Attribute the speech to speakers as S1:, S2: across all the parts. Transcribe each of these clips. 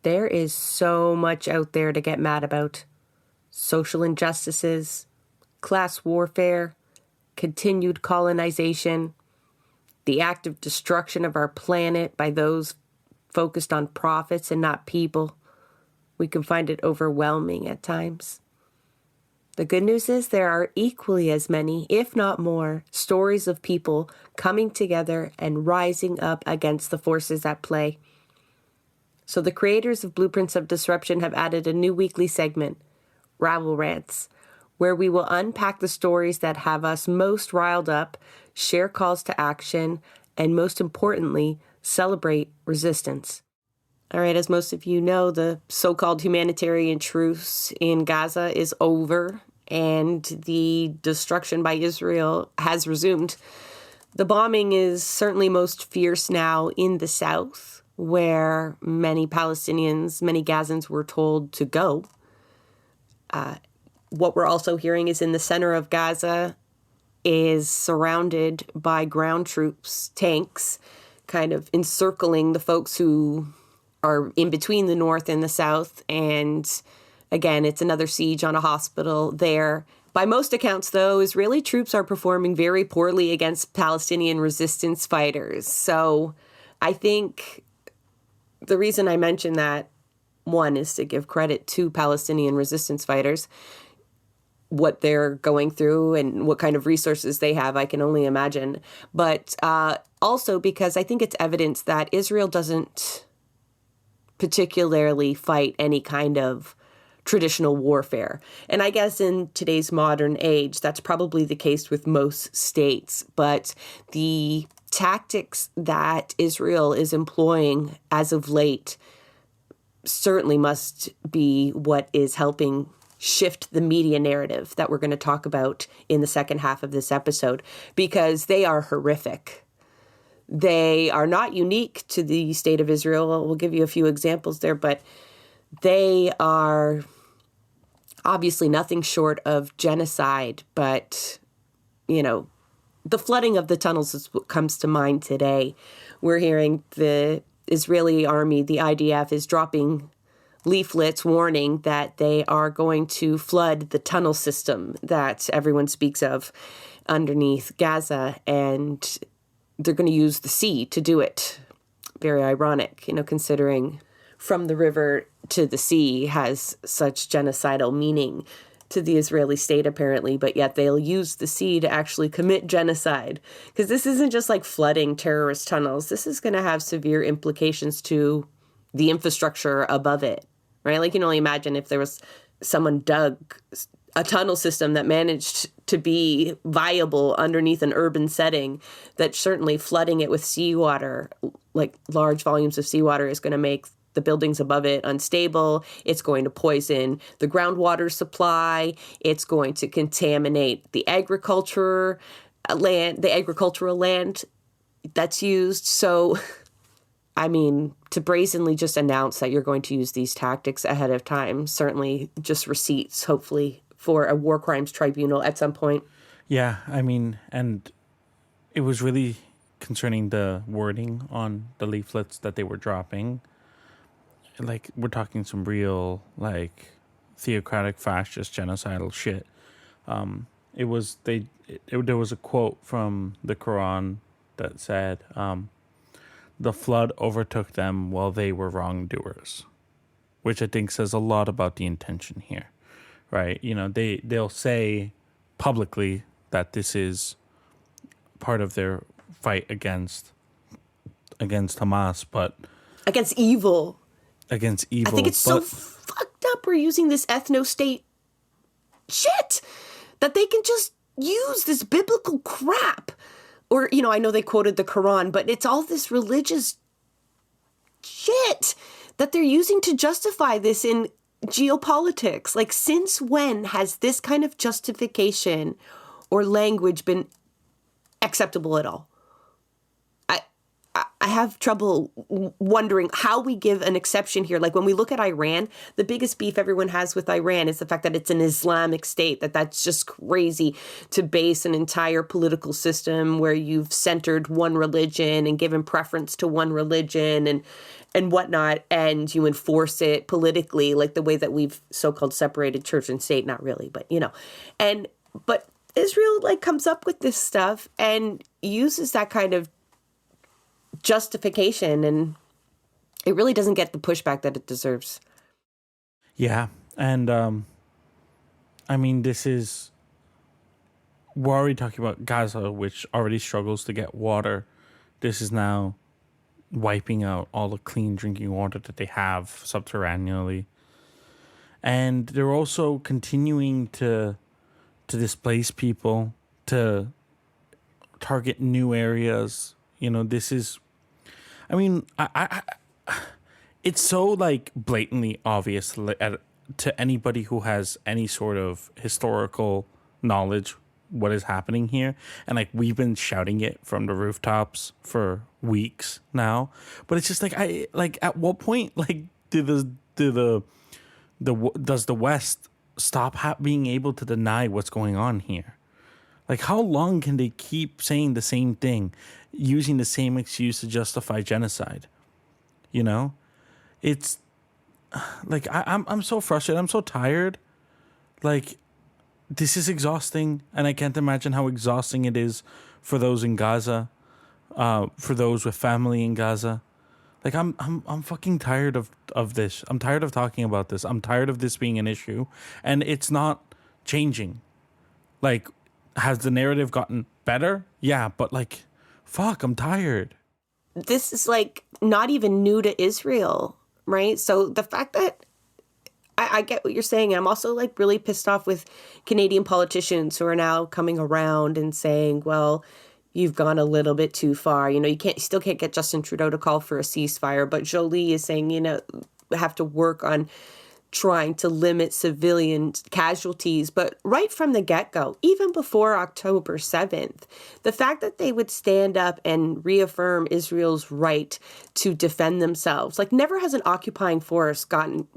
S1: there is so much out there to get mad about. Social injustices, class warfare, continued colonization, the active destruction of our planet by those focused on profits and not people. We can find it overwhelming at times. The good news is there are equally as many, if not more, stories of people coming together and rising up against the forces at play. So the creators of Blueprints of Disruption have added a new weekly segment, Rabble Rants, where we will unpack the stories that have us most riled up, share calls to action, and most importantly, celebrate resistance. All right, as most of you know, the so-called humanitarian truce in Gaza is over, and the destruction by Israel has resumed. The bombing is certainly most fierce now in the south, where many Palestinians, many Gazans were told to go. What we're also hearing is in the center of Gaza is surrounded by ground troops, tanks, kind of encircling the folks who are in between the north and the south. And again, it's another siege on a hospital there. By most accounts, though, Israeli troops are performing very poorly against Palestinian resistance fighters. So I think the reason I mention that, one, is to give credit to Palestinian resistance fighters. What they're going through and what kind of resources they have, I can only imagine. But also because I think it's evidence that Israel doesn't particularly fight any kind of traditional warfare. And I guess in today's modern age, that's probably the case with most states. But the tactics that Israel is employing as of late certainly must be what is helping shift the media narrative that we're going to talk about in the second half of this episode, because they are horrific. They are not unique to the state of Israel. We'll give you a few examples there, but they are obviously nothing short of genocide. But, you know, the flooding of the tunnels is what comes to mind today. We're hearing the Israeli army, the IDF, is dropping leaflets warning that they are going to flood the tunnel system that everyone speaks of underneath Gaza, and they're going to use the sea to do it. Very ironic, you know, considering from the river to the sea has such genocidal meaning to the Israeli state, apparently, but yet they'll use the sea to actually commit genocide. Because this isn't just like flooding terrorist tunnels. This is going to have severe implications to the infrastructure above it, right? Like, you can only imagine if there was someone dug a tunnel system that managed to be viable underneath an urban setting, that certainly flooding it with seawater, like large volumes of seawater, is going to make the buildings above it unstable. It's going to poison the groundwater supply. It's going to contaminate the agricultural land that's used. So, I mean, to brazenly just announce that you're going to use these tactics ahead of time, certainly just receipts, hopefully, for a war crimes tribunal at some point.
S2: Yeah, I mean, and it was really concerning the wording on the leaflets that they were dropping. Like, we're talking some real, like, theocratic, fascist, genocidal shit. There was a quote from the Quran that said, the flood overtook them while they were wrongdoers, which I think says a lot about the intention here, right? You know, they'll say publicly that this is part of their fight against Hamas, but
S1: Against evil.
S2: I think
S1: it's so fucked up we're using this ethno-state shit that they can just use this biblical crap. Or, you know, I know they quoted the Quran, but it's all this religious shit that they're using to justify this in geopolitics. Like, since when has this kind of justification or language been acceptable at all? I have trouble wondering how we give an exception here. Like when we look at Iran, the biggest beef everyone has with Iran is the fact that it's an Islamic state, that's just crazy to base an entire political system where you've centered one religion and given preference to one religion and whatnot, and you enforce it politically, like the way that we've so-called separated church and state. Not really, but but Israel like comes up with this stuff and uses that kind of justification, and it really doesn't get the pushback that it deserves.
S2: Yeah, and I mean, we're already talking about Gaza, which already struggles to get water. This is now wiping out all the clean drinking water that they have subterraneously. And they're also continuing to displace people, to target new areas. This is, I mean, I it's so like blatantly obvious to anybody who has any sort of historical knowledge what is happening here, and like we've been shouting it from the rooftops for weeks now. But it's just like at what point like does the West stop being able to deny what's going on here? Like, how long can they keep saying the same thing, using the same excuse to justify genocide? It's like I'm so frustrated. I'm so tired. Like, this is exhausting, and I can't imagine how exhausting it is for those in Gaza, for those with family in Gaza. Like, I'm fucking tired of this. I'm tired of talking about this. I'm tired of this being an issue, and it's not changing. Like, has the narrative gotten better? Yeah, but like, fuck, I'm tired.
S1: This is like not even new to Israel, right? So the fact that I get what you're saying. I'm also like really pissed off with Canadian politicians who are now coming around and saying, well, you've gone a little bit too far. You still can't get Justin Trudeau to call for a ceasefire. But Jolie is saying, we have to work on trying to limit civilian casualties. But right from the get-go, even before October 7th, the fact that they would stand up and reaffirm Israel's right to defend themselves, like never has an occupying force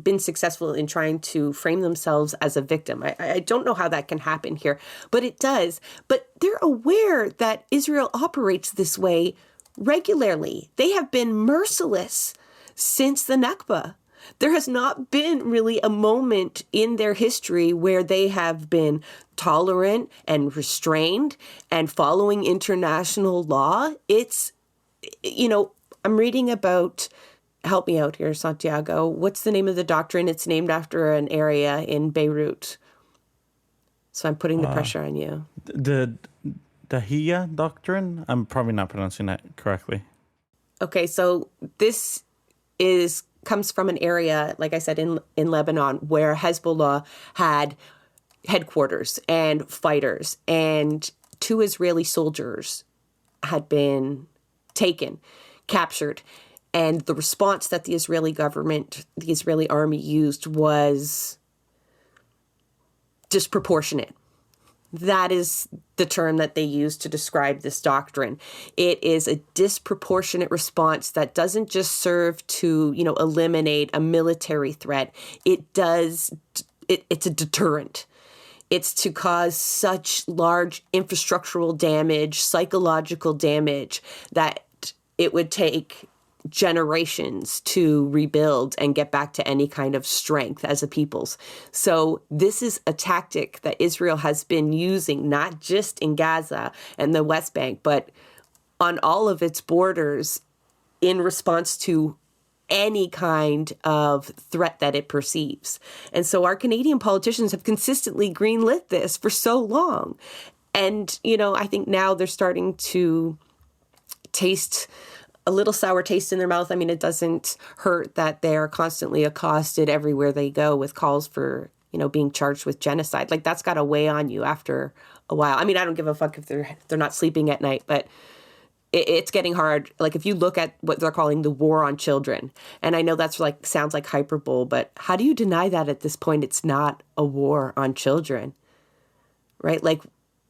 S1: been successful in trying to frame themselves as a victim. I don't know how that can happen here, but it does. But they're aware that Israel operates this way regularly. They have been merciless since the Nakba. There has not been really a moment in their history where they have been tolerant and restrained and following international law. It's, I'm reading about, help me out here, Santiago. What's the name of the doctrine? It's named after an area in Beirut. So I'm putting the pressure on you.
S2: The Dahiya Doctrine? I'm probably not pronouncing that correctly.
S1: Okay, so this comes from an area, like I said, in Lebanon, where Hezbollah had headquarters and fighters, and 2 Israeli soldiers had been captured. And the response that the Israeli government, the Israeli army used was disproportionate. That is the term that they use to describe this doctrine. It is a disproportionate response that doesn't just serve to, eliminate a military threat. It's a deterrent. It's to cause such large infrastructural damage, psychological damage, that it would take generations to rebuild and get back to any kind of strength as a peoples. So this is a tactic that Israel has been using, not just in Gaza and the West Bank, but on all of its borders in response to any kind of threat that it perceives. And so our Canadian politicians have consistently greenlit this for so long. And, I think now they're starting to taste a little sour taste in their mouth. I mean, it doesn't hurt that they're constantly accosted everywhere they go with calls for, being charged with genocide. Like, that's got to weigh on you after a while. I mean, I don't give a fuck if they're not sleeping at night, but it's getting hard. Like, if you look at what they're calling the war on children, and I know that's sounds like hyperbole, but how do you deny that at this point? It's not a war on children, right? Like,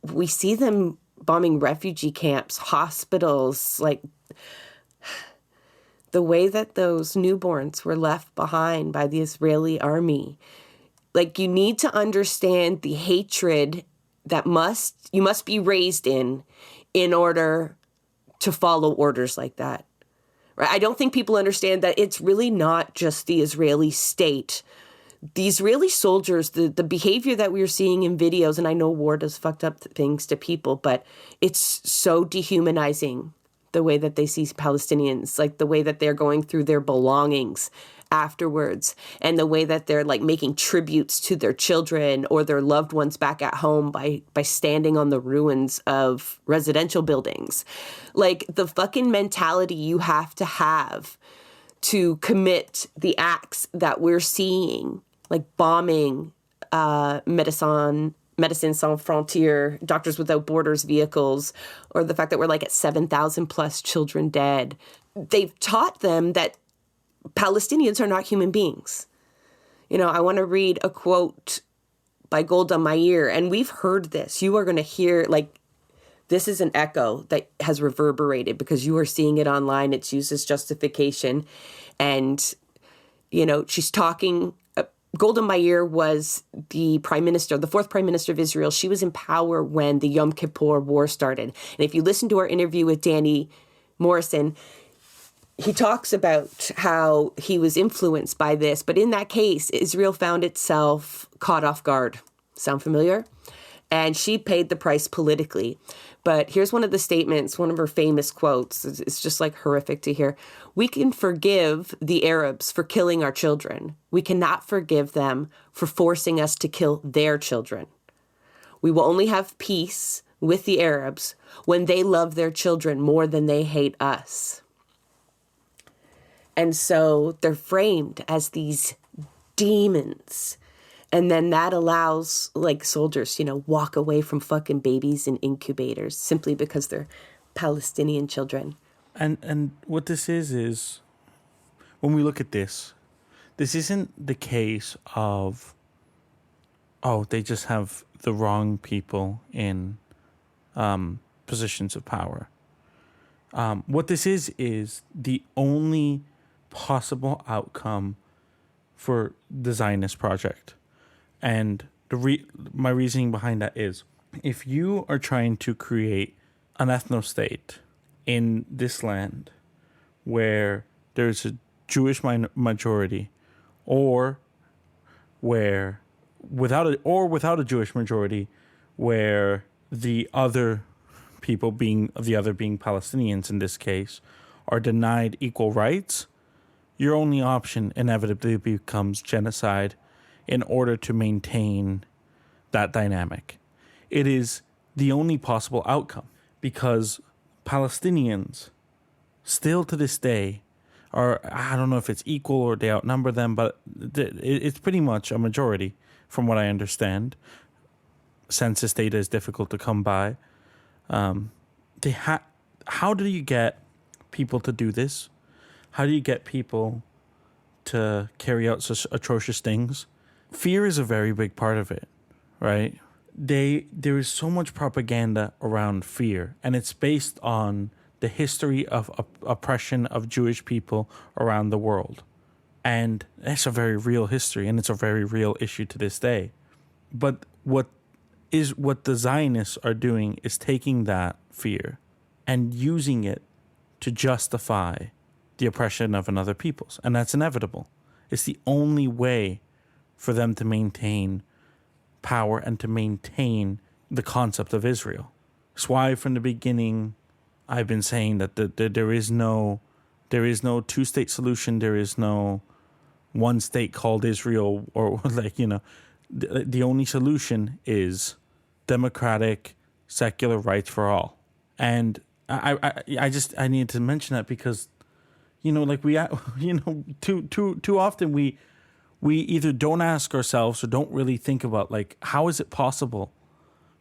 S1: we see them bombing refugee camps, hospitals, like, the way that those newborns were left behind by the Israeli army. Like, you need to understand the hatred that you must be raised in order to follow orders like that. Right? I don't think people understand that it's really not just the Israeli state. The Israeli soldiers, the behavior that we are seeing in videos, and I know war does fucked up things to people, but it's so dehumanizing, the way that they see Palestinians, like the way that they're going through their belongings afterwards, and the way that they're like making tributes to their children or their loved ones back at home by standing on the ruins of residential buildings. Like, the fucking mentality you have to commit the acts that we're seeing, like bombing Médecins Sans Frontières, Doctors Without Borders vehicles, or the fact that we're like at 7,000 plus children dead. They've taught them that Palestinians are not human beings. You know, I want to read a quote by Golda Meir, and we've heard this. You are going to hear, like, this is an echo that has reverberated because you are seeing it online. It's used as justification. And, you know, she's talking. Golda Meir was the prime minister, the fourth prime minister of Israel. She was in power when the Yom Kippur War started. And if you listen to our interview with Danny Morrison, he talks about how he was influenced by this. But in that case, Israel found itself caught off guard. Sound familiar? And she paid the price politically. But here's one of the statements, one of her famous quotes. It's just like horrific to hear. We can forgive the Arabs for killing our children. We cannot forgive them for forcing us to kill their children. We will only have peace with the Arabs when they love their children more than they hate us. And so they're framed as these demons. And then that allows, like, soldiers, you know, walk away from fucking babies in incubators simply because they're Palestinian children.
S2: And what this is when we look at this isn't the case of, oh, they just have the wrong people in positions of power. What this is the only possible outcome for the Zionist project. And my reasoning behind that is, if you are trying to create an ethno-state in this land where there's a Jewish majority, or where without a Jewish majority, where the other people being Palestinians in this case are denied equal rights, your only option inevitably becomes genocide in order to maintain that dynamic. It is the only possible outcome, because Palestinians still to this day are, I don't know if it's equal or they outnumber them, but it's pretty much a majority from what I understand. Census data is difficult to come by. How do you get people to do this? How do you get people to carry out such atrocious things? Fear is a very big part of it, right? There is so much propaganda around fear, and it's based on the history of oppression of Jewish people around the world. And it's a very real history, and it's a very real issue to this day. But what the Zionists are doing is taking that fear and using it to justify the oppression of another peoples. And that's inevitable. It's the only way for them to maintain power and to maintain the concept of Israel. That's why from the beginning I've been saying that there is no two-state solution. There is no one state called Israel, or like, you know, the only solution is democratic, secular rights for all. And I need to mention that because, you know, like too often we either don't ask ourselves or don't really think about, like, how is it possible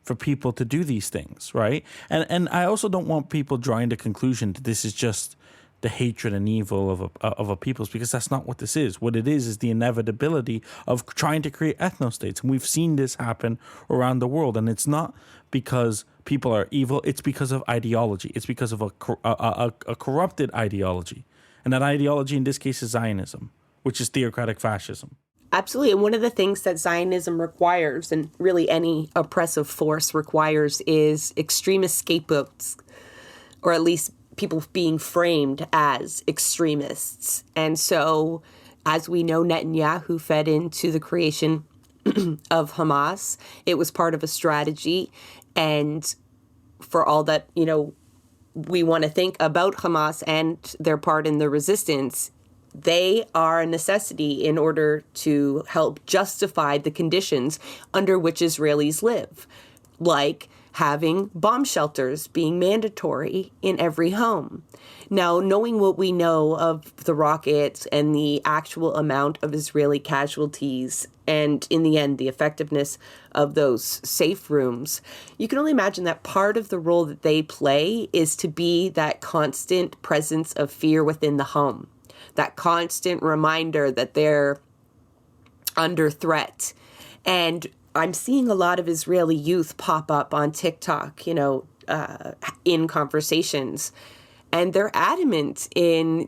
S2: for people to do these things, right? And I also don't want people drawing the conclusion that this is just the hatred and evil of a peoples, because that's not what this is. What it is the inevitability of trying to create ethno-states. And we've seen this happen around the world. And it's not because people are evil. It's because of ideology. It's because of a corrupted ideology. And that ideology in this case is Zionism, which is theocratic fascism.
S1: Absolutely. And one of the things that Zionism requires, and really any oppressive force requires, is extremist scapegoats, or at least people being framed as extremists. And so, as we know, Netanyahu fed into the creation of Hamas. It was part of a strategy. And for all that, we want to think about Hamas and their part in the resistance, they are a necessity in order to help justify the conditions under which Israelis live, like having bomb shelters being mandatory in every home. Now, knowing what we know of the rockets and the actual amount of Israeli casualties, and in the end, the effectiveness of those safe rooms, you can only imagine that part of the role that they play is to be that constant presence of fear within the home, that constant reminder that they're under threat. And I'm seeing a lot of Israeli youth pop up on TikTok, in conversations. And they're adamant in,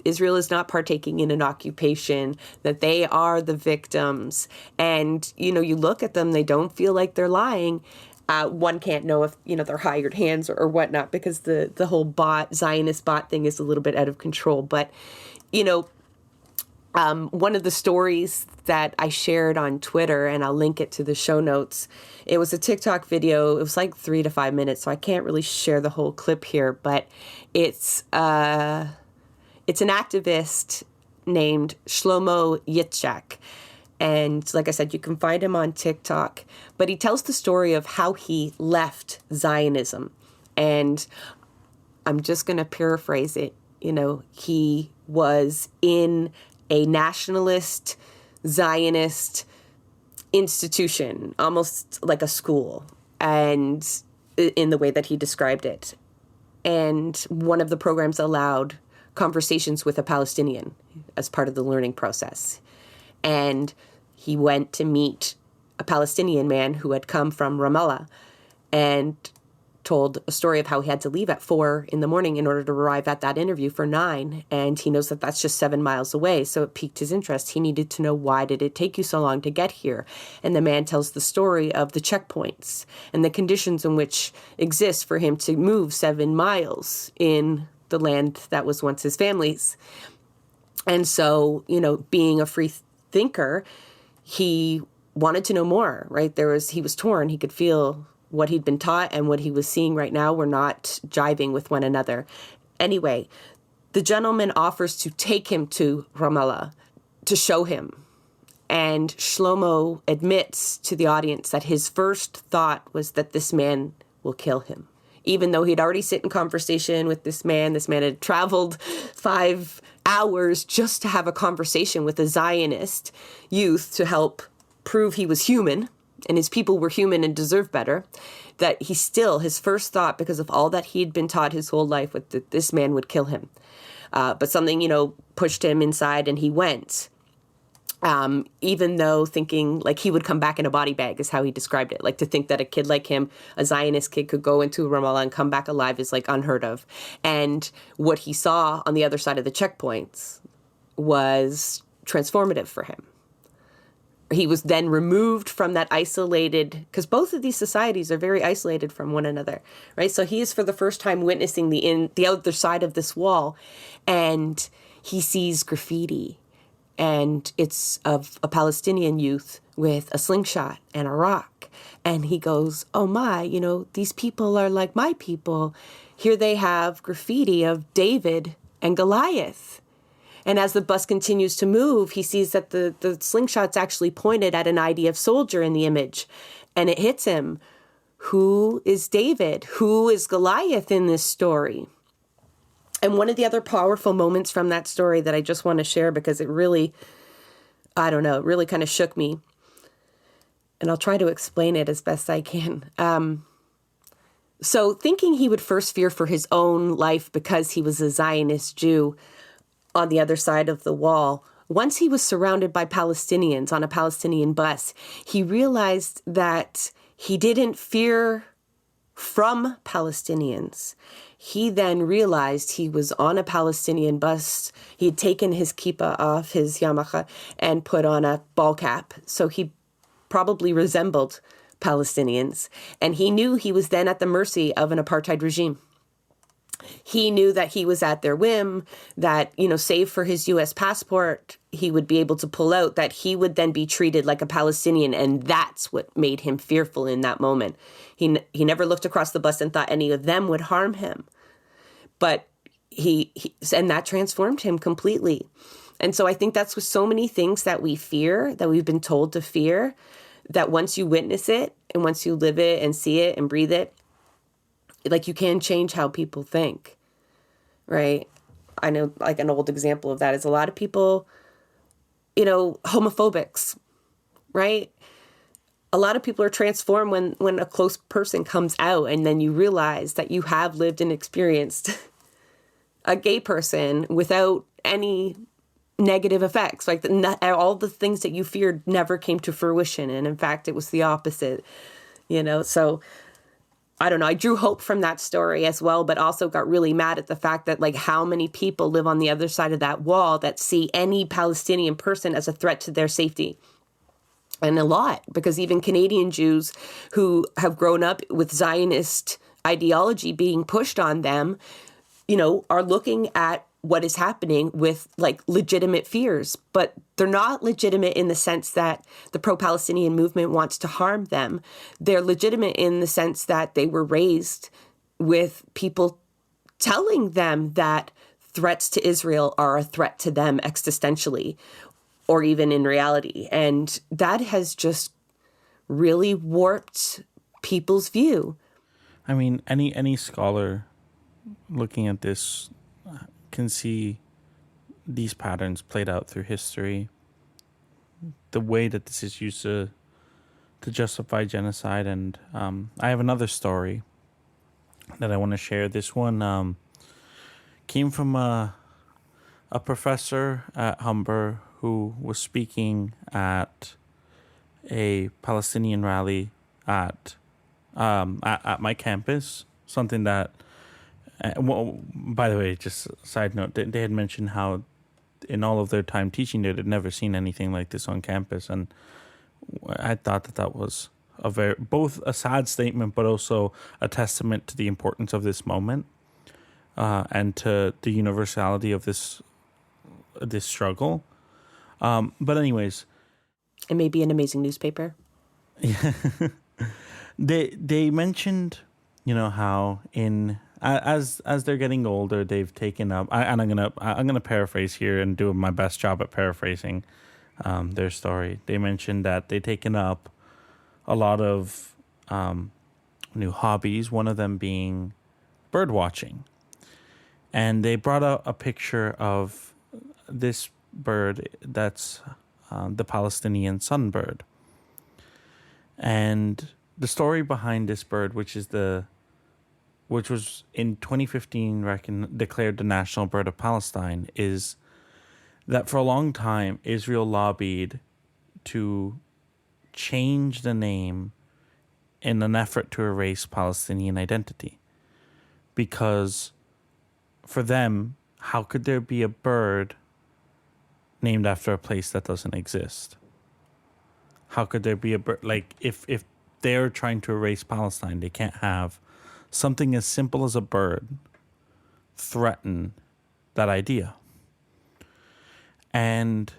S1: Israel is not partaking in an occupation, that they are the victims. And, you look at them, they don't feel like they're lying. One can't know if, they're hired hands or whatnot, because the whole Zionist bot thing is a little bit out of control. But, one of the stories that I shared on Twitter, and I'll link it to the show notes, it was a TikTok video. It was like 3 to 5 minutes, so I can't really share the whole clip here, but it's an activist named Shlomo Yitzhak. And like I said, you can find him on TikTok. But he tells the story of how he left Zionism. And I'm just going to paraphrase it. He was in a nationalist Zionist institution, almost like a school, and in the way that he described it. And one of the programs allowed conversations with a Palestinian as part of the learning process. And he went to meet a Palestinian man who had come from Ramallah and told a story of how he had to leave at 4 in the morning in order to arrive at that interview for 9. And he knows that that's just 7 miles away. So it piqued his interest. He needed to know, why did it take you so long to get here? And the man tells the story of the checkpoints and the conditions in which exist for him to move 7 miles in the land that was once his family's. And so, being a free thinker, he wanted to know more, right? He was torn. He could feel what he'd been taught and what he was seeing right now were not jiving with one another. Anyway, the gentleman offers to take him to Ramallah to show him. And Shlomo admits to the audience that his first thought was that this man will kill him. Even though he'd already sit in conversation with this man had traveled 5 hours just to have a conversation with a Zionist youth to help prove he was human and his people were human and deserve better, that his first thought, because of all that he'd been taught his whole life, was that this man would kill him. But something, pushed him inside and he went. Even though thinking like he would come back in a body bag is how he described it. Like, to think that a kid like him, a Zionist kid, could go into Ramallah and come back alive is like unheard of. And what he saw on the other side of the checkpoints was transformative for him. He was then removed from that isolated, because both of these societies are very isolated from one another, right? So he is for the first time witnessing the other side of this wall, and he sees graffiti. And it's of a Palestinian youth with a slingshot and a rock. And he goes, oh my, these people are like my people. Here they have graffiti of David and Goliath. And as the bus continues to move, he sees that the slingshot's actually pointed at an IDF soldier in the image. And it hits him. Who is David? Who is Goliath in this story? And one of the other powerful moments from that story that I just want to share, because it really, it really kind of shook me. And I'll try to explain it as best I can. So thinking he would first fear for his own life because he was a Zionist Jew on the other side of the wall, once he was surrounded by Palestinians on a Palestinian bus, he realized that he didn't fear from Palestinians. he then realized he was on a Palestinian bus. He had taken his kippah off, his yarmulke, and put on a ball cap. So he probably resembled Palestinians. And he knew he was then at the mercy of an apartheid regime. He knew that he was at their whim, that, save for his U.S. passport, he would be able to pull out, that he would then be treated like a Palestinian. And that's what made him fearful in that moment. He never looked across the bus and thought any of them would harm him. But and that transformed him completely. And so I think that's with so many things that we fear, that we've been told to fear, that once you witness it and once you live it and see it and breathe it, like, you can change how people think, right? I know, like, an old example of that is a lot of people, homophobics, right? A lot of people are transformed when a close person comes out, and then you realize that you have lived and experienced a gay person without any negative effects. Like, all the things that you feared never came to fruition. And in fact, it was the opposite, so I don't know. I drew hope from that story as well, but also got really mad at the fact that, like, how many people live on the other side of that wall that see any Palestinian person as a threat to their safety. And a lot, because even Canadian Jews who have grown up with Zionist ideology being pushed on them, are looking at what is happening with, like, legitimate fears, but they're not legitimate in the sense that the pro-Palestinian movement wants to harm them. They're legitimate in the sense that they were raised with people telling them that threats to Israel are a threat to them existentially, or even in reality. And that has just really warped people's view.
S2: I mean, any scholar looking at this can see these patterns played out through history. The way that this is used to justify genocide. And I have another story that I want to share. This one came from a professor at Humber who was speaking at a Palestinian rally at my campus. Something that, well, by the way, just a side note, they had mentioned how in all of their time teaching there, they'd never seen anything like this on campus. And I thought that was both a sad statement, but also a testament to the importance of this moment and to the universality of this struggle. But anyways,
S1: it may be an amazing newspaper.
S2: Yeah. They mentioned, how as they're getting older, they've taken up. And I'm gonna paraphrase here and do my best job at paraphrasing their story. They mentioned that they've taken up a lot of new hobbies. One of them being bird watching, and they brought out a picture of this bird that's the Palestinian sunbird. And the story behind this bird, which was in 2015 declared the national bird of Palestine, is that for a long time Israel lobbied to change the name in an effort to erase Palestinian identity. Because for them, how could there be a bird named after a place that doesn't exist? How could there be a bird? Like, if they're trying to erase Palestine, they can't have something as simple as a bird threaten that idea. And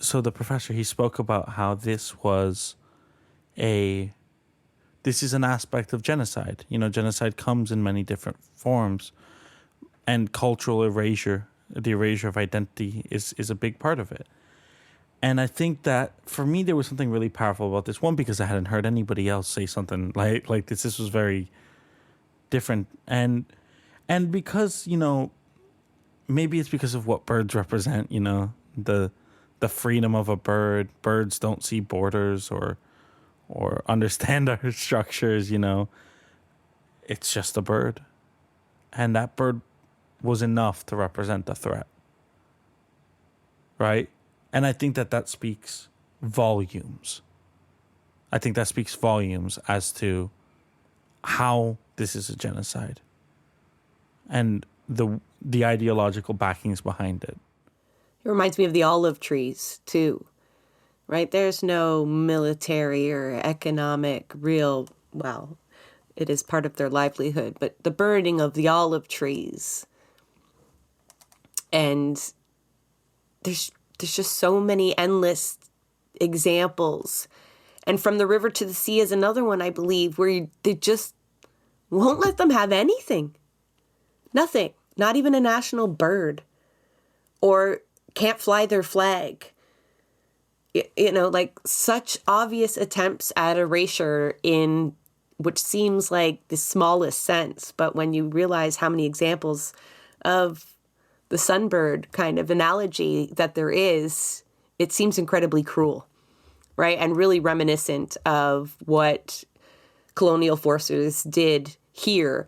S2: so the professor, he spoke about how this is an aspect of genocide. Genocide comes in many different forms, and cultural erasure, the erasure of identity, is a big part of it. And I think that for me, there was something really powerful about this. One, because I hadn't heard anybody else say something like this. This was very different. And because, maybe it's because of what birds represent, the freedom of a bird. Birds don't see borders or understand our structures, It's just a bird. And that bird was enough to represent the threat. Right? And I think that speaks volumes. I think that speaks volumes as to how this is a genocide, and the ideological backings behind it.
S1: It reminds me of the olive trees, too, right? There's no military or economic well, it is part of their livelihood, but the burning of the olive trees. And there's just so many endless examples. And From the River to the Sea is another one, I believe, where they just won't let them have anything. Nothing. Not even a national bird. Or can't fly their flag. Like such obvious attempts at erasure in which seems like the smallest sense. But when you realize how many examples of the sunbird kind of analogy that there is, it seems incredibly cruel, right? And really reminiscent of what colonial forces did here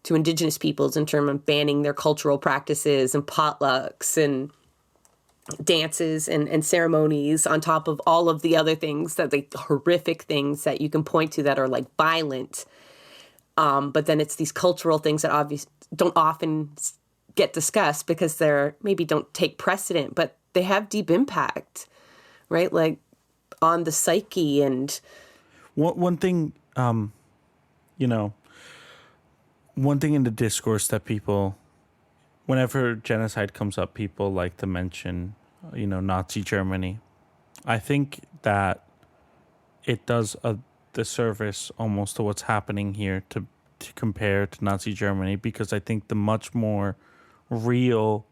S1: to indigenous peoples in terms of banning their cultural practices and potlucks and dances and ceremonies on top of all of the other things, that like horrific things that you can point to that are like violent. But then it's these cultural things that obviously don't often get discussed because they're maybe don't take precedent, but they have deep impact, right? Like on the psyche. And
S2: one thing, one thing in the discourse that people, whenever genocide comes up, people like to mention, Nazi Germany. I think that it does a disservice almost to what's happening here to compare to Nazi Germany, because I think the much more real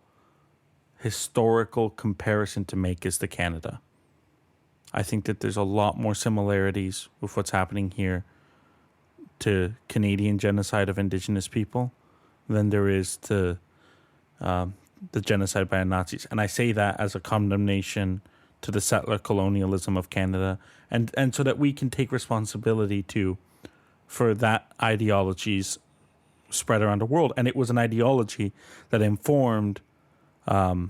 S2: historical comparison to make is to Canada. I think that there's a lot more similarities with what's happening here to Canadian genocide of Indigenous people than there is to the genocide by Nazis. And I say that as a condemnation to the settler colonialism of Canada, and so that we can take responsibility for that ideology's spread around the world. And it was an ideology that informed the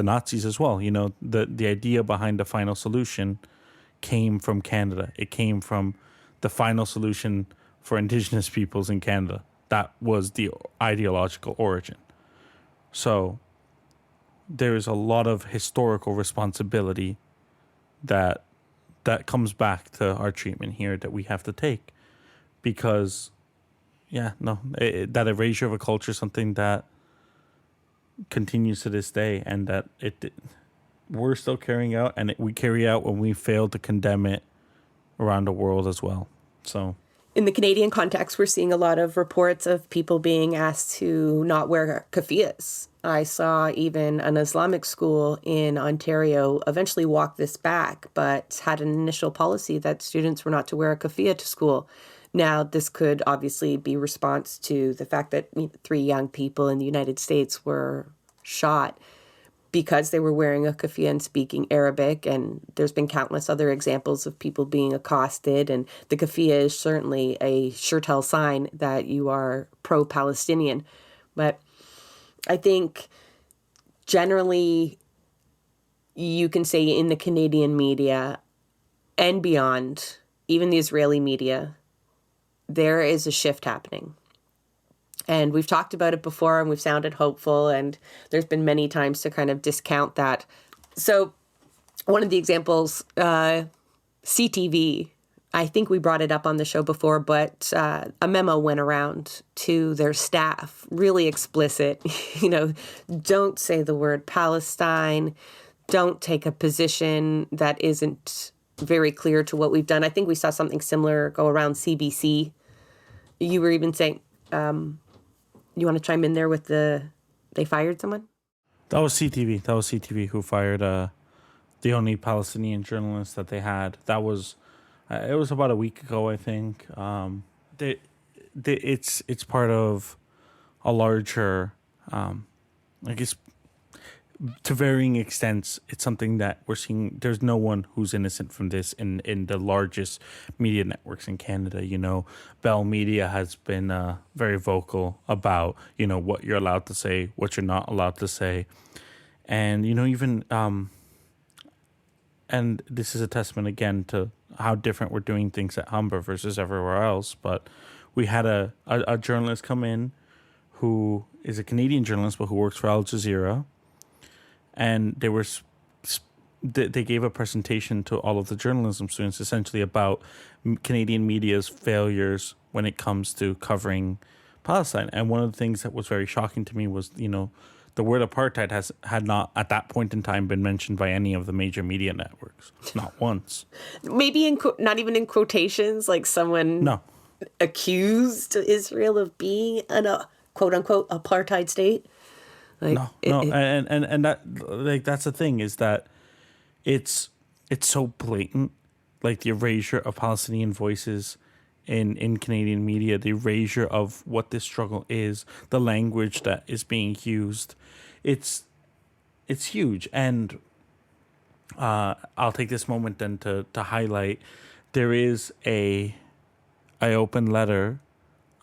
S2: Nazis as well. The idea behind the final solution came from Canada. It came from the final solution for Indigenous peoples in Canada. That was the ideological origin. So there's a lot of historical responsibility that comes back to our treatment here that we have to take, because that erasure of a culture is something that continues to this day, and that we're still carrying out, and we carry out when we fail to condemn it around the world as well. So
S1: in the Canadian context, we're seeing a lot of reports of people being asked to not wear keffiyehs. I saw even an Islamic school in Ontario eventually walk this back, but had an initial policy that students were not to wear a keffiyeh to school. Now, this could obviously be response to the fact that 3 young people in the United States were shot because they were wearing a keffiyeh and speaking Arabic. And there's been countless other examples of people being accosted. And the keffiyeh is certainly a sure tell sign that you are pro-Palestinian. But I think generally you can say in the Canadian media and beyond, even the Israeli media, there is a shift happening. And we've talked about it before, and we've sounded hopeful, and there's been many times to kind of discount that. So one of the examples, CTV, I think we brought it up on the show before, but a memo went around to their staff, really explicit, don't say the word Palestine, don't take a position that isn't very clear to what we've done. I think we saw something similar go around CBC. You were even saying, you want to chime in there with they fired someone?
S2: That was CTV who fired the only Palestinian journalist that they had. That was, it was about a week ago, I think. It's part of a larger, I guess, to varying extents, it's something that we're seeing. There's no one who's innocent from this in the largest media networks in Canada. Bell Media has been very vocal about, what you're allowed to say, what you're not allowed to say. And, even, and this is a testament again to how different we're doing things at Humber versus everywhere else. But we had a journalist come in who is a Canadian journalist, but who works for Al Jazeera. And they gave a presentation to all of the journalism students essentially about Canadian media's failures when it comes to covering Palestine. And one of the things that was very shocking to me was, the word apartheid had not at that point in time been mentioned by any of the major media networks, not once.
S1: Maybe not even in quotations, like someone accused Israel of being a quote unquote apartheid state. Like,
S2: and that, like, that's the thing, is that it's so blatant, like the erasure of Palestinian voices in Canadian media, the erasure of what this struggle is, the language that is being used. It's huge. And I'll take this moment then to highlight, there is a open letter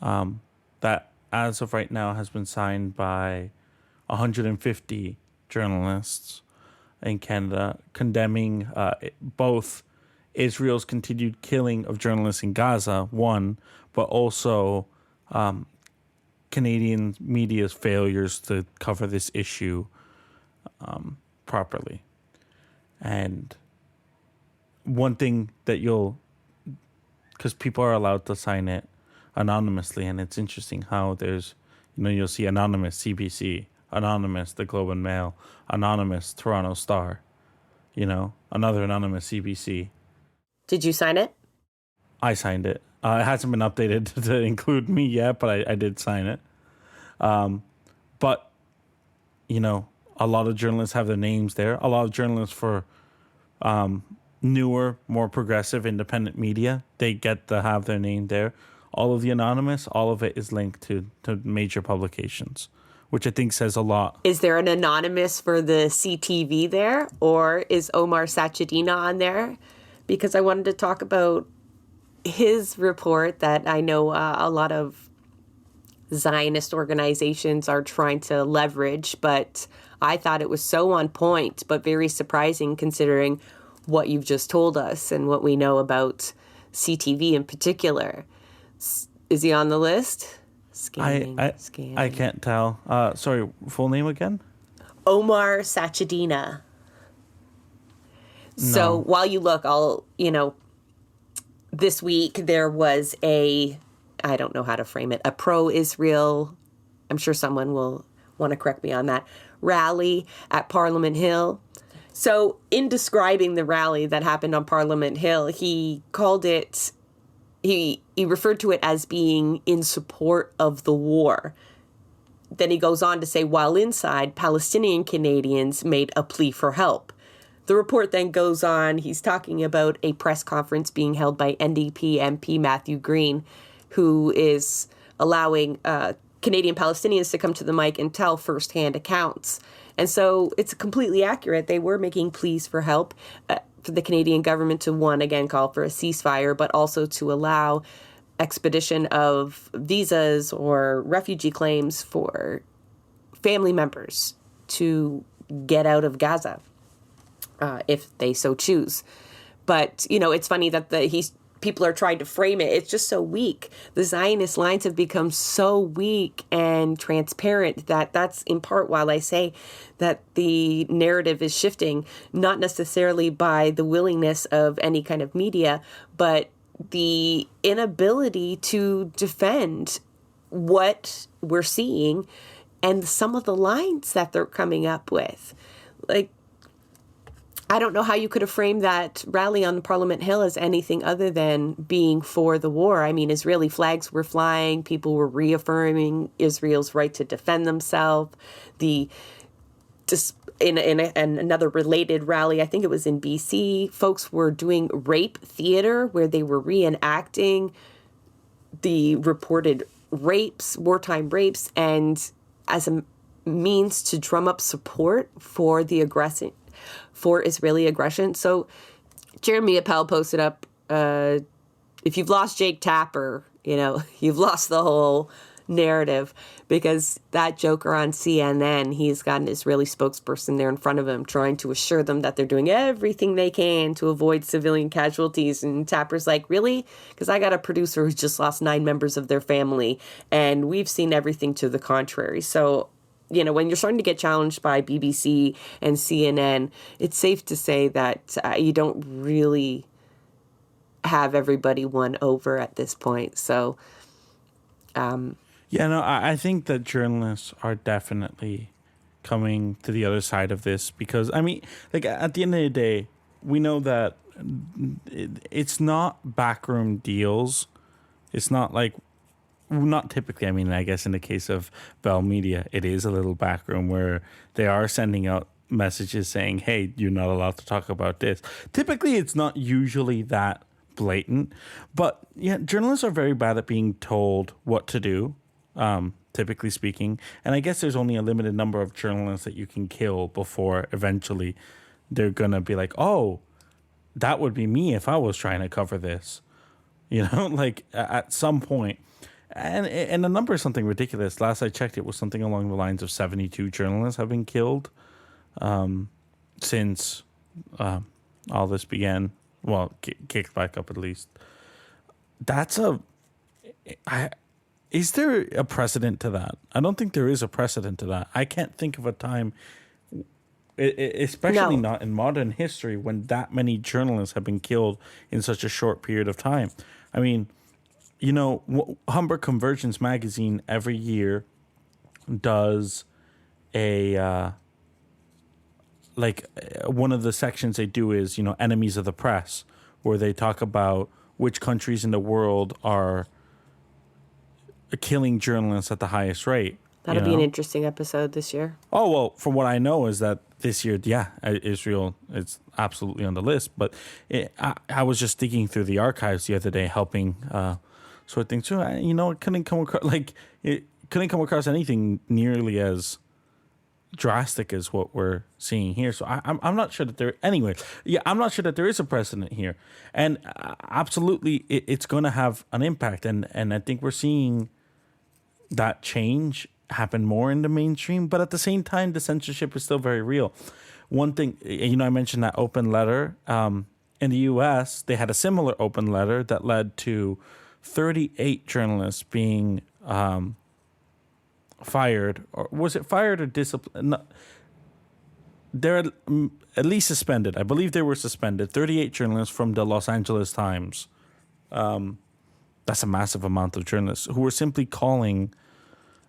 S2: that as of right now has been signed by 150 journalists in Canada, condemning both Israel's continued killing of journalists in Gaza, one, but also Canadian media's failures to cover this issue properly. And one thing that because people are allowed to sign it anonymously, and it's interesting how there's, you'll see anonymous CBC, anonymous The Globe and Mail, anonymous Toronto Star, another anonymous CBC.
S1: Did you sign it?
S2: I signed it. It hasn't been updated to include me yet, but I did sign it. But, a lot of journalists have their names there. A lot of journalists for newer, more progressive, independent media, they get to have their name there. All of the anonymous, all of it is linked to major publications, which I think says a lot.
S1: Is there an anonymous for the CTV there, or is Omar Sachedina on there? Because I wanted to talk about his report that I know a lot of Zionist organizations are trying to leverage, but I thought it was so on point, but very surprising considering what you've just told us and what we know about CTV in particular. Is he on the list? Scanning.
S2: I can't tell. Sorry, full name again?
S1: Omar Sachedina.
S2: No.
S1: So while you look, this week there was I don't know how to frame it, a pro-Israel, I'm sure someone will want to correct me on that, rally at Parliament Hill. So in describing the rally that happened on Parliament Hill, he called it, he referred to it as being in support of the war. Then he goes on to say, while inside, Palestinian Canadians made a plea for help. The report then goes on, he's talking about a press conference being held by NDP MP Matthew Green, who is allowing Canadian Palestinians to come to the mic and tell firsthand accounts. And so it's completely accurate. They were making pleas for help for the Canadian government to, one, again, call for a ceasefire, but also to allow expedition of visas or refugee claims for family members to get out of Gaza, if they so choose. But, it's funny that people are trying to frame it. It's just so weak. The Zionist lines have become so weak and transparent that that's in part why I say that the narrative is shifting, not necessarily by the willingness of any kind of media, but the inability to defend what we're seeing and some of the lines that they're coming up with. Like, I don't know how you could have framed that rally on Parliament Hill as anything other than being for the war. I mean, Israeli flags were flying. People were reaffirming Israel's right to defend themselves. In another related rally, I think it was in BC, folks were doing rape theater where they were reenacting the reported rapes, wartime rapes, and as a means to drum up support for the for Israeli aggression. So Jeremy Appel posted up, if you've lost Jake Tapper, you've lost the whole narrative, because that joker on CNN, he's got an Israeli spokesperson there in front of him trying to assure them that they're doing everything they can to avoid civilian casualties. And Tapper's like, really? Because I got a producer who's just lost 9 members of their family, and we've seen everything to the contrary. So, you know, when you're starting to get challenged by BBC and CNN, it's safe to say that you don't really have everybody won over at this point. So,
S2: I think that journalists are definitely coming to the other side of this because, I mean, like at the end of the day, we know that it's not backroom deals. It's not like, not typically, I mean, I guess in the case of Bell Media, it is a little backroom where they are sending out messages saying, hey, you're not allowed to talk about this. Typically, it's not usually that blatant, but yeah, journalists are very bad at being told what to do, typically speaking. And I guess there's only a limited number of journalists that you can kill before eventually they're going to be like, oh, that would be me if I was trying to cover this, you know, like at some point. And the number is something ridiculous. Last I checked, it was something along the lines of 72 journalists have been killed since all this began. Well, kicked back up at least. Is there a precedent to that? I don't think there is a precedent to that. I can't think of a time, especially not in modern history, when that many journalists have been killed in such a short period of time. I mean, you know, Humber Convergence magazine every year does one of the sections they do is, you know, enemies of the press, where they talk about which countries in the world are killing journalists at the highest rate.
S1: That'll be an interesting episode this year.
S2: Oh, well, from what I know is that this year, Israel is absolutely on the list. But I was just digging through the archives the other day, helping sort of things. So, it couldn't come across anything nearly as drastic as what we're seeing here. So I'm not sure that I'm not sure that there is a precedent here. And absolutely, it's going to have an impact. And I think we're seeing that change happen more in the mainstream. But at the same time, the censorship is still very real. One thing, I mentioned that open letter. In the U.S., they had a similar open letter that led to 38 journalists being fired. Or was it fired or disciplined? No, they're at least suspended. I believe they were suspended. 38 journalists from the Los Angeles Times. That's a massive amount of journalists who were simply calling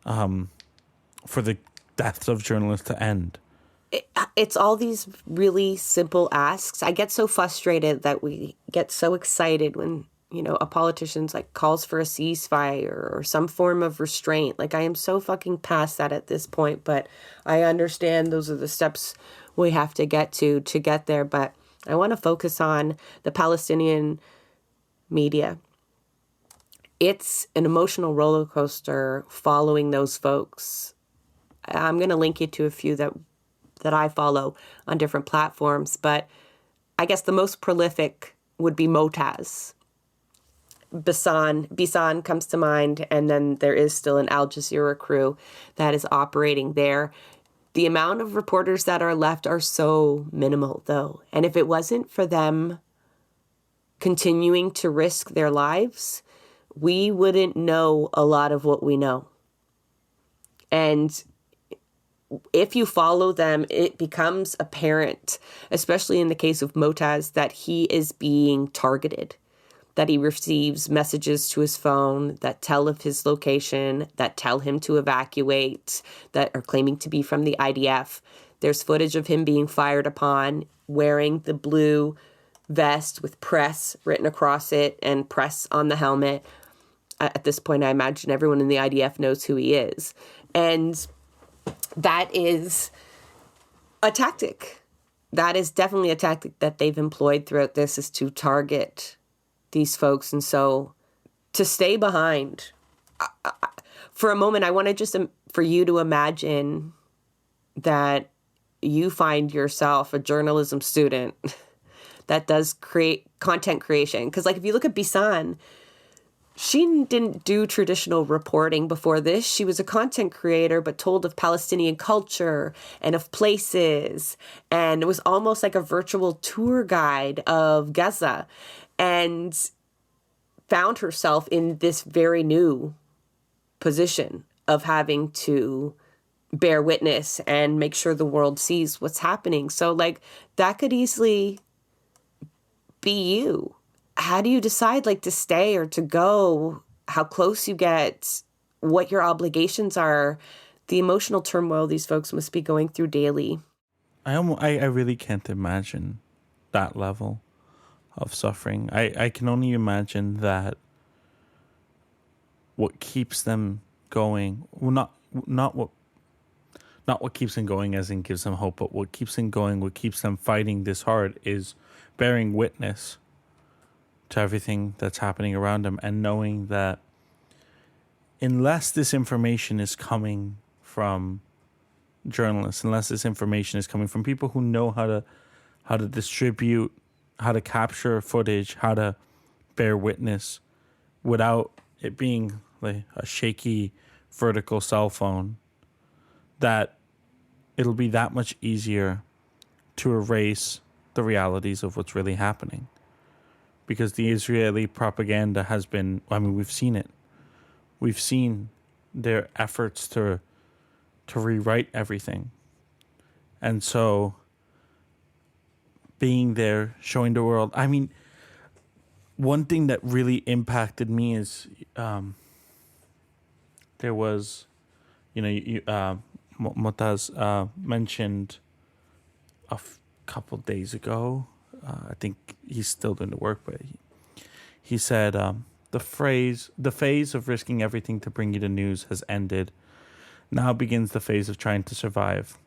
S2: for the deaths of journalists to end.
S1: It's all these really simple asks. I get so frustrated that we get so excited when, a politician's like calls for a ceasefire or some form of restraint. Like, I am so fucking past that at this point, but I understand those are the steps we have to get to get there. But I want to focus on the Palestinian media. It's an emotional roller coaster following those folks. I'm going to link you to a few that I follow on different platforms, but I guess the most prolific would be Motaz. Bisan comes to mind, and then there is still an Al Jazeera crew that is operating there. The amount of reporters that are left are so minimal, though. And if it wasn't for them continuing to risk their lives, we wouldn't know a lot of what we know. And if you follow them, it becomes apparent, especially in the case of Motaz, that he is being targeted, that he receives messages to his phone that tell of his location, that tell him to evacuate, that are claiming to be from the IDF. There's footage of him being fired upon, wearing the blue vest with press written across it and press on the helmet. At this point, I imagine everyone in the IDF knows who he is. And that is a tactic. That is definitely a tactic that they've employed throughout this, is to target these folks. And so to stay behind, for a moment, I want to just for you to imagine that you find yourself a journalism student that does create content creation. Because like if you look at Bisan, she didn't do traditional reporting before this. She was a content creator, but told of Palestinian culture and of places. And it was almost like a virtual tour guide of Gaza, and found herself in this very new position of having to bear witness and make sure the world sees what's happening. So like that could easily be you. How do you decide like to stay or to go? How close you get, what your obligations are, the emotional turmoil these folks must be going through daily.
S2: I really can't imagine that level of suffering. I can only imagine that what keeps them going, well, not what keeps them going as in gives them hope, but what keeps them going, what keeps them fighting this hard is bearing witness to everything that's happening around them, and knowing that unless this information is coming from journalists, unless this information is coming from people who know how to distribute, how to capture footage, how to bear witness without it being like a shaky vertical cell phone, that it'll be that much easier to erase the realities of what's really happening. Because the Israeli propaganda has been, I mean, we've seen it. We've seen their efforts to rewrite everything. And so being there, showing the world, I mean, one thing that really impacted me is there was, Motaz mentioned a couple days ago, I think he's still doing the work, but he said the phase of risking everything to bring you the news has ended. Now begins the phase of trying to survive.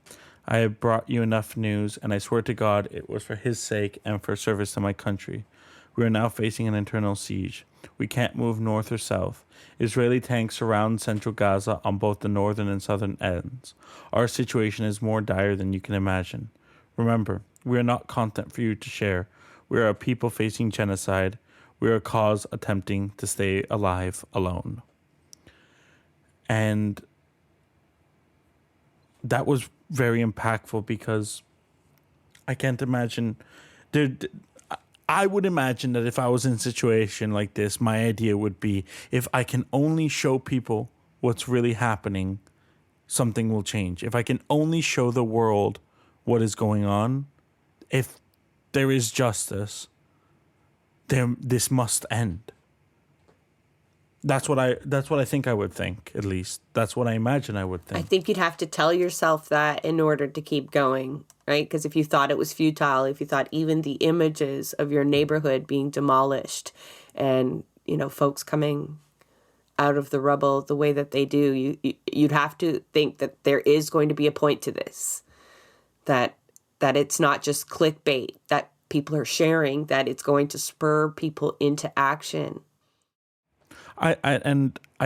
S2: I have brought you enough news, and I swear to God it was for his sake and for service to my country. We are now facing an internal siege. We can't move north or south. Israeli tanks surround central Gaza on both the northern and southern ends. Our situation is more dire than you can imagine. Remember, we are not content for you to share. We are a people facing genocide. We are a cause attempting to stay alive alone. And that was very impactful, because I can't imagine I would imagine that if I was in a situation like this, my idea would be, if I can only show people what's really happening, something will change. If I can only show the world what is going on, if there is justice, this must end. That's what I think I would think, at least. That's what I imagine I would think.
S1: I think you'd have to tell yourself that in order to keep going, right? Because if you thought it was futile, if you thought even the images of your neighborhood being demolished and, folks coming out of the rubble the way that they do, you'd have to think that there is going to be a point to this, that it's not just clickbait, that people are sharing, that it's going to spur people into action.
S2: I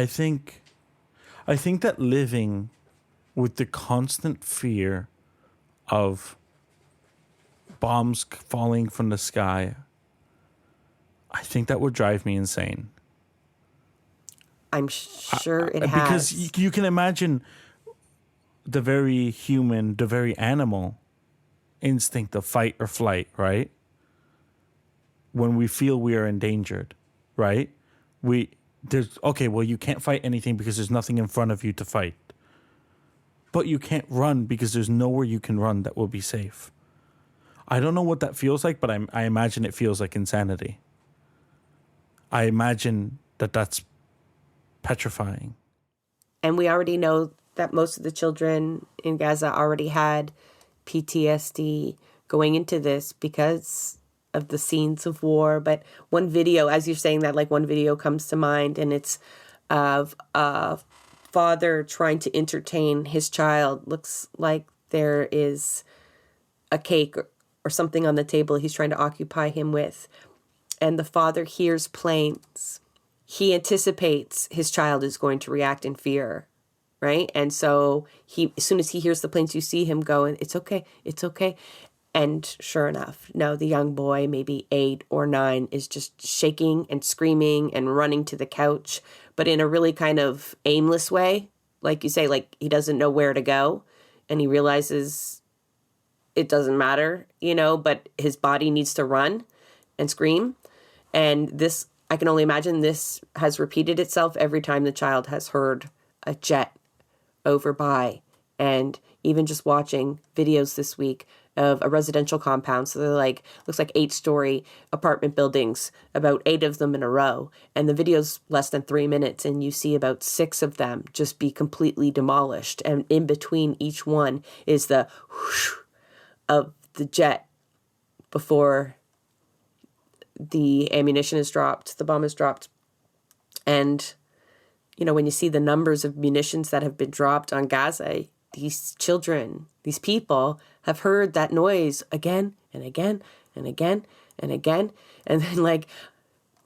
S2: think that living with the constant fear of bombs falling from the sky, I think that would drive me insane.
S1: I'm sure it has.
S2: Because you can imagine the very human, the very animal instinct of fight or flight, right? When we feel we are endangered, right? You can't fight anything because there's nothing in front of you to fight. But you can't run because there's nowhere you can run that will be safe. I don't know what that feels like, but I imagine it feels like insanity. I imagine that that's petrifying.
S1: And we already know that most of the children in Gaza already had PTSD going into this because of the scenes of war. But one video, as you're saying that, like one video comes to mind, and it's of a father trying to entertain his child. Looks like there is a cake or something on the table he's trying to occupy him with. And the father hears planes. He anticipates his child is going to react in fear, right? And so as soon as he hears the planes, you see him go, and it's okay, it's okay. And sure enough, no, the young boy, maybe 8 or 9, is just shaking and screaming and running to the couch, but in a really kind of aimless way. Like you say, like he doesn't know where to go, and he realizes it doesn't matter, but his body needs to run and scream. And this, I can only imagine this has repeated itself every time the child has heard a jet over by. And even just watching videos this week of a residential compound. So they're like, looks like 8-story apartment buildings, about 8 of them in a row. And the video's less than 3 minutes, and you see about 6 of them just be completely demolished. And in between each one is the whoosh of the jet before the ammunition is dropped, the bomb is dropped. And, when you see the numbers of munitions that have been dropped on Gaza, these children, these people have heard that noise again and again and again and again. And then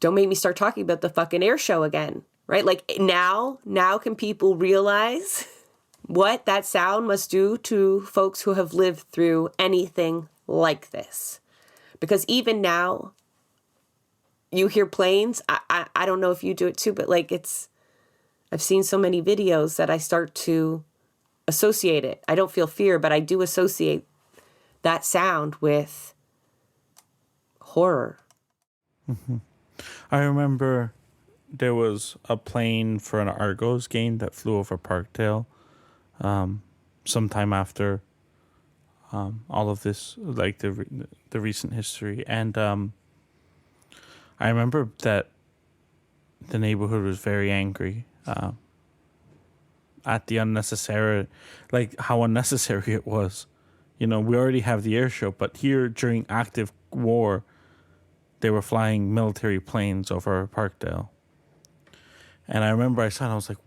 S1: don't make me start talking about the fucking air show again, right? Now can people realize what that sound must do to folks who have lived through anything like this? Because even now, you hear planes. I don't know if you do it too, but I've seen so many videos that I start to associate it. I don't feel fear, but I do associate that sound with horror.
S2: Mm-hmm. I remember there was a plane for an Argos game that flew over Parkdale sometime after all of this, the recent history. And I remember that the neighborhood was very angry at the unnecessary, how unnecessary it was. We already have the air show, but here during active war, they were flying military planes over Parkdale. And I remember I saw it, and I was like,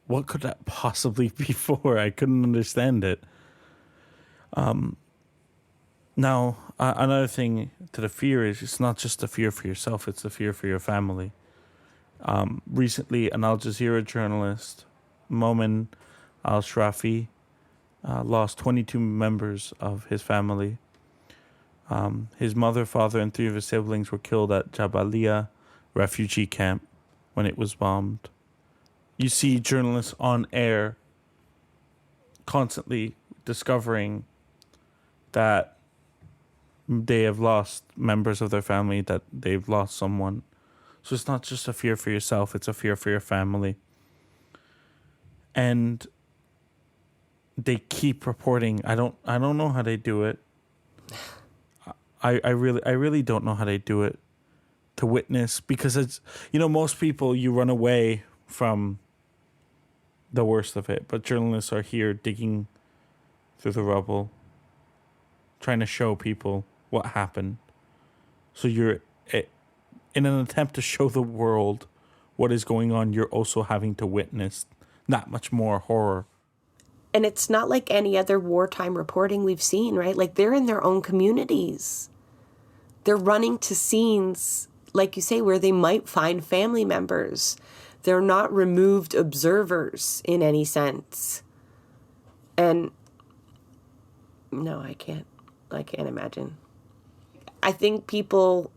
S2: what could that possibly be for? I couldn't understand it. Now, another thing to the fear is it's not just the fear for yourself, it's the fear for your family. Recently, an Al Jazeera journalist, Momin al-Shrafi, lost 22 members of his family. His mother, father, and 3 of his siblings were killed at Jabalia refugee camp when it was bombed. You see journalists on air constantly discovering that they have lost members of their family, that they've lost someone. So it's not just a fear for yourself, it's a fear for your family. And they keep reporting. I don't know how they do it. I really don't know how they do it, to witness, because it's, most people, you run away from the worst of it, but journalists are here digging through the rubble, trying to show people what happened. So you're, in an attempt to show the world what is going on, you're also having to witness that much more horror.
S1: And it's not like any other wartime reporting we've seen, right? They're in their own communities. They're running to scenes, like you say, where they might find family members. They're not removed observers in any sense. And no, I can't imagine. I think people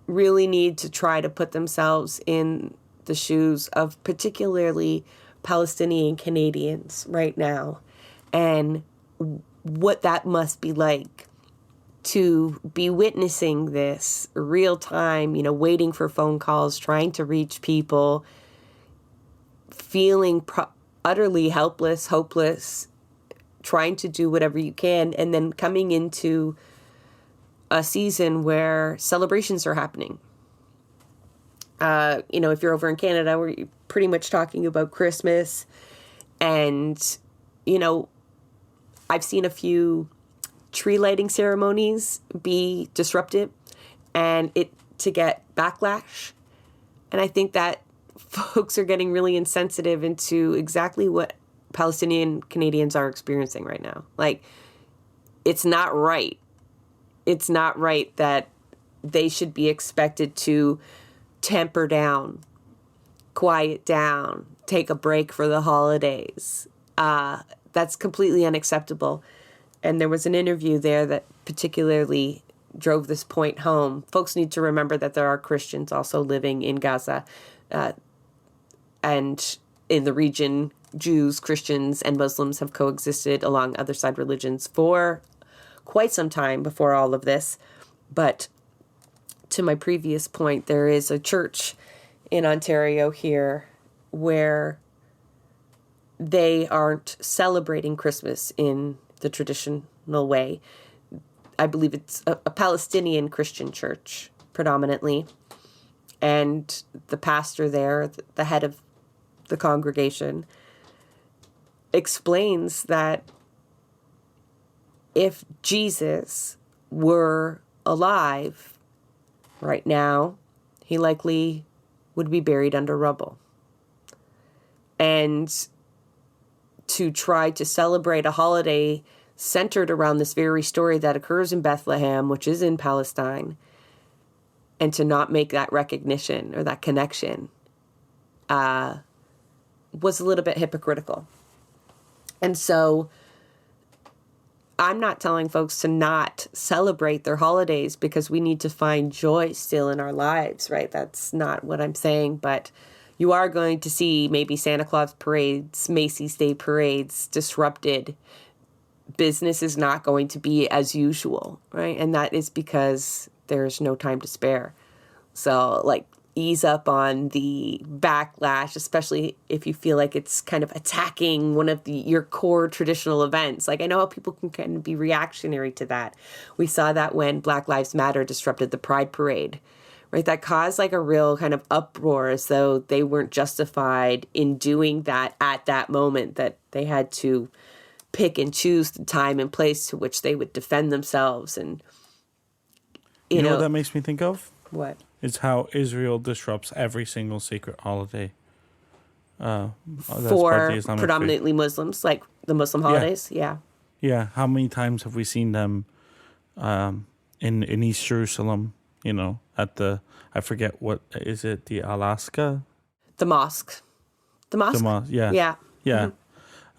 S1: really need to try to put themselves in the shoes of particularly Palestinian Canadians right now, and what that must be like to be witnessing this real time, waiting for phone calls, trying to reach people, feeling utterly helpless, hopeless, trying to do whatever you can, and then coming into a season where celebrations are happening. If you're over in Canada, we're pretty much talking about Christmas. And, I've seen a few tree lighting ceremonies be disrupted and it to get backlash. And I think that folks are getting really insensitive into exactly what Palestinian Canadians are experiencing right now. It's not right. It's not right that they should be expected to temper down, quiet down, take a break for the holidays. That's completely unacceptable. And there was an interview there that particularly drove this point home. Folks need to remember that there are Christians also living in Gaza, and in the region, Jews, Christians, and Muslims have coexisted along other side religions for quite some time before all of this. But to my previous point, there is a church in Ontario here where they aren't celebrating Christmas in the traditional way. I believe it's a Palestinian Christian church predominantly. And the pastor there, the head of the congregation, explains that if Jesus were alive right now, he likely would be buried under rubble. And to try to celebrate a holiday centered around this very story that occurs in Bethlehem, which is in Palestine, and to not make that recognition or that connection was a little bit hypocritical. And so I'm not telling folks to not celebrate their holidays because we need to find joy still in our lives, right? That's not what I'm saying, but you are going to see maybe Santa Claus parades, Macy's Day parades disrupted. Business is not going to be as usual, right? And that is because there's no time to spare. So, like, ease up on the backlash, especially if you feel like it's kind of attacking one of your core traditional events. Like, I know how people can kind of be reactionary to that. We saw that when Black Lives Matter disrupted the Pride Parade, right? That caused like a real kind of uproar as though they weren't justified in doing that at that moment, that they had to pick and choose the time and place to which they would defend themselves. And you know
S2: what that makes me think of?
S1: What?
S2: It's how Israel disrupts every single sacred holiday.
S1: For predominantly faith. Muslims, like the Muslim holidays. Yeah.
S2: Yeah. How many times have we seen them in East Jerusalem, you know, at I forget what, is it the Alaska?
S1: The mosque. The mosque?
S2: Yeah.
S1: Yeah.
S2: Yeah.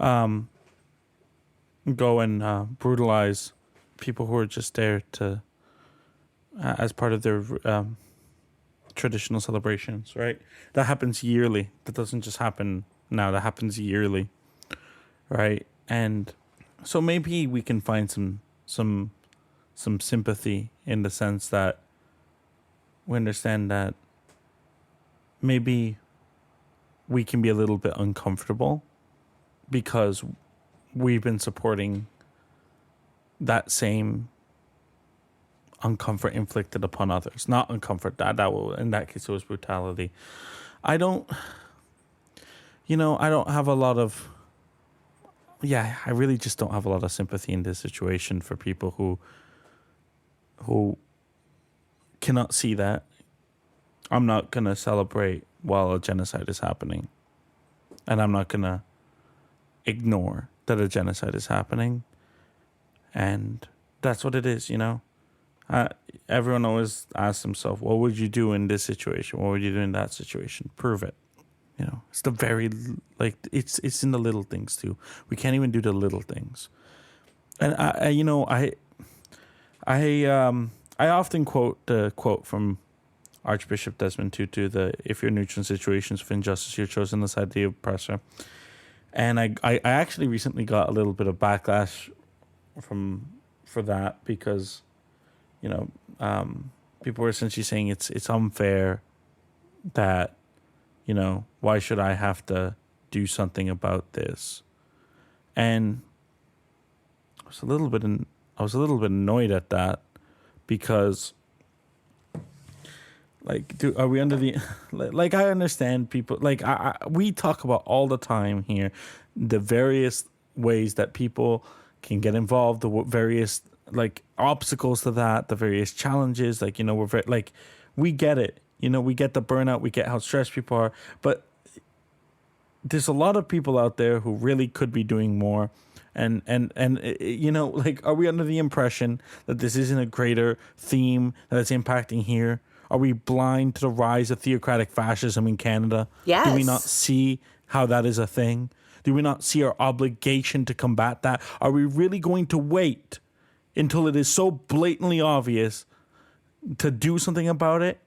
S2: Mm-hmm. Go and brutalize people who are just there to, as part of their traditional celebrations, right? That happens yearly. That doesn't just happen now. That happens yearly, right? And so maybe we can find some sympathy in the sense that we understand that maybe we can be a little bit uncomfortable because we've been supporting that same uncomfort inflicted upon others. Not uncomfort, that will, in that case it was brutality. I don't have a lot of I really just don't have a lot of sympathy in this situation for people who cannot see that. I'm not gonna celebrate while a genocide is happening, and I'm not gonna ignore that a genocide is happening, and that's what it is, you know. Everyone always asks themselves, what would you do in this situation? What would you do in that situation? Prove it. You know, it's the very, like, it's in the little things too. We can't even do the little things. And I often quote the quote from Archbishop Desmond Tutu, if you're neutral in situations of injustice, you're chosen the side of the oppressor. And I actually recently got a little bit of backlash for that because, you know, people were essentially saying it's unfair that, you know, why should I have to do something about this? And I was a little bit annoyed at that because, like, dude, are we under the like? I understand people, like, we talk about all the time here the various ways that people can get involved, the various, like, obstacles to that, the various challenges. Like, you know, we're very, like, we get it. You know, we get the burnout, we get how stressed people are, but there's a lot of people out there who really could be doing more. And you know, like, are we under the impression that this isn't a greater theme that's impacting here? Are we blind to the rise of theocratic fascism in Canada?
S1: Yes.
S2: Do we not see how that is a thing? Do we not see our obligation to combat that? Are we really going to wait until it is so blatantly obvious to do something about it?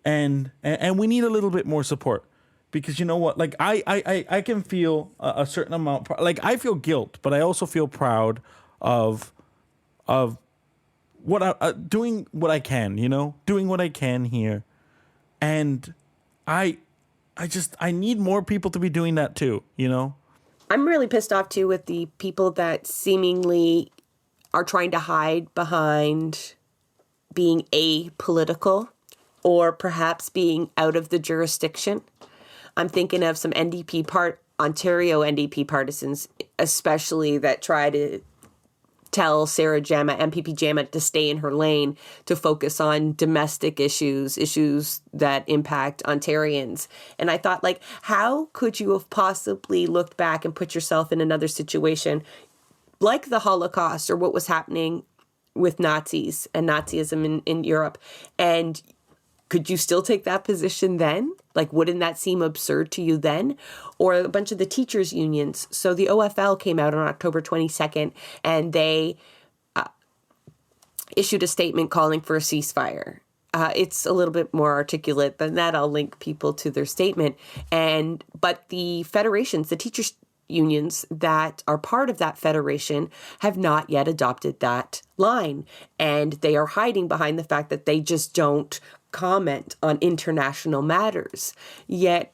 S2: And we need a little bit more support, because you know what? Like I can feel a certain amount. Like I feel guilt, but I also feel proud of what doing what I can. Doing what I can here, and I need more people to be doing that too.
S1: I'm really pissed off too with the people that seemingly are trying to hide behind being apolitical, or perhaps being out of the jurisdiction. I'm thinking of some Ontario NDP partisans, especially, that try to tell Sarah Jama, MPP Jama, to stay in her lane, to focus on domestic issues that impact Ontarians. And I thought, like, how could you have possibly looked back and put yourself in another situation like the Holocaust or what was happening with Nazis and Nazism in Europe, and could you still take that position then? Like, wouldn't that seem absurd to you then? Or a bunch of the teachers' unions. So the OFL came out on October 22nd, and they issued a statement calling for a ceasefire. It's a little bit more articulate than that. I'll link people to their statement. But the federations, the teachers' unions that are part of that federation, have not yet adopted that line. And they are hiding behind the fact that they just don't comment on international matters. Yet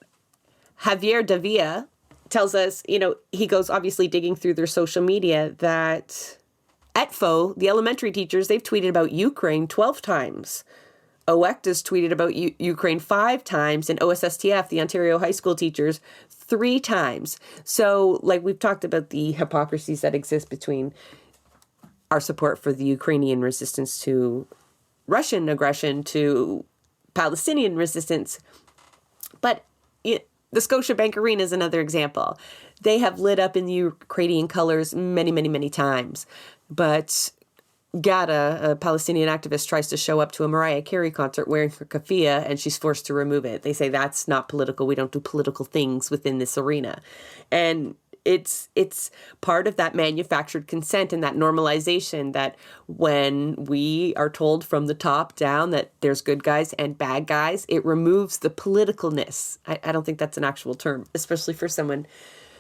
S1: Javier Dahiya tells us, he goes obviously digging through their social media, that ETFO, the elementary teachers, they've tweeted about Ukraine 12 times. OECTA's tweeted about Ukraine 5 times, and OSSTF, the Ontario high school teachers, 3 times. So, like, we've talked about the hypocrisies that exist between our support for the Ukrainian resistance to Russian aggression, to Palestinian resistance. But the Scotiabank Arena is another example. They have lit up in the Ukrainian colors many, many, many times. But Gaza, a Palestinian activist, tries to show up to a Mariah Carey concert wearing her keffiyeh, and she's forced to remove it. They say that's not political. We don't do political things within this arena. And it's part of that manufactured consent and that normalization, that when we are told from the top down that there's good guys and bad guys, it removes the politicalness. I don't think that's an actual term, especially for someone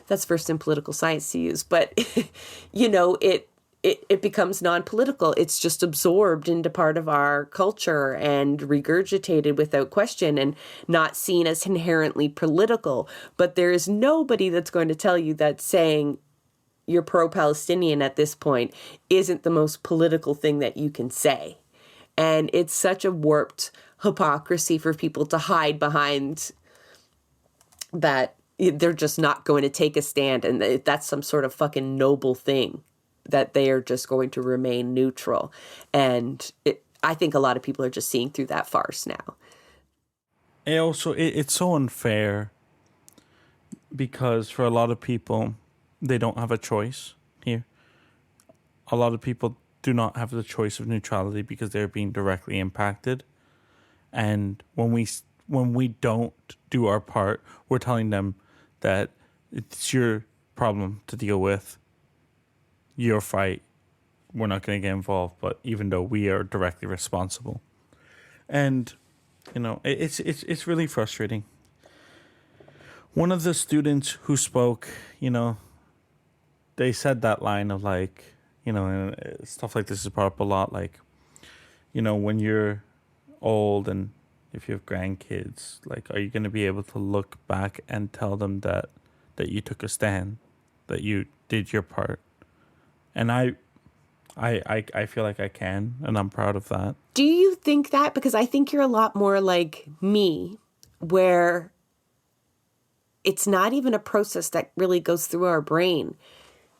S1: that's versed in political science to use. But, it becomes non-political. It's just absorbed into part of our culture and regurgitated without question and not seen as inherently political. But there is nobody that's going to tell you that saying you're pro-Palestinian at this point isn't the most political thing that you can say. And it's such a warped hypocrisy for people to hide behind that they're just not going to take a stand, and that's some sort of fucking noble thing, that they are just going to remain neutral. And I think a lot of people are just seeing through that farce now.
S2: It's so unfair, because for a lot of people, they don't have a choice here. A lot of people do not have the choice of neutrality because they're being directly impacted. And when we don't do our part, we're telling them that it's your problem to deal with, your fight, we're not going to get involved, but even though we are directly responsible. And, it's really frustrating. One of the students who spoke, they said that line of like, and stuff like this is brought up a lot, like, when you're old and if you have grandkids, like, are you going to be able to look back and tell them that you took a stand, that you did your part? And I feel like I can, and I'm proud of that.
S1: Do you think that? Because I think you're a lot more like me, where it's not even a process that really goes through our brain.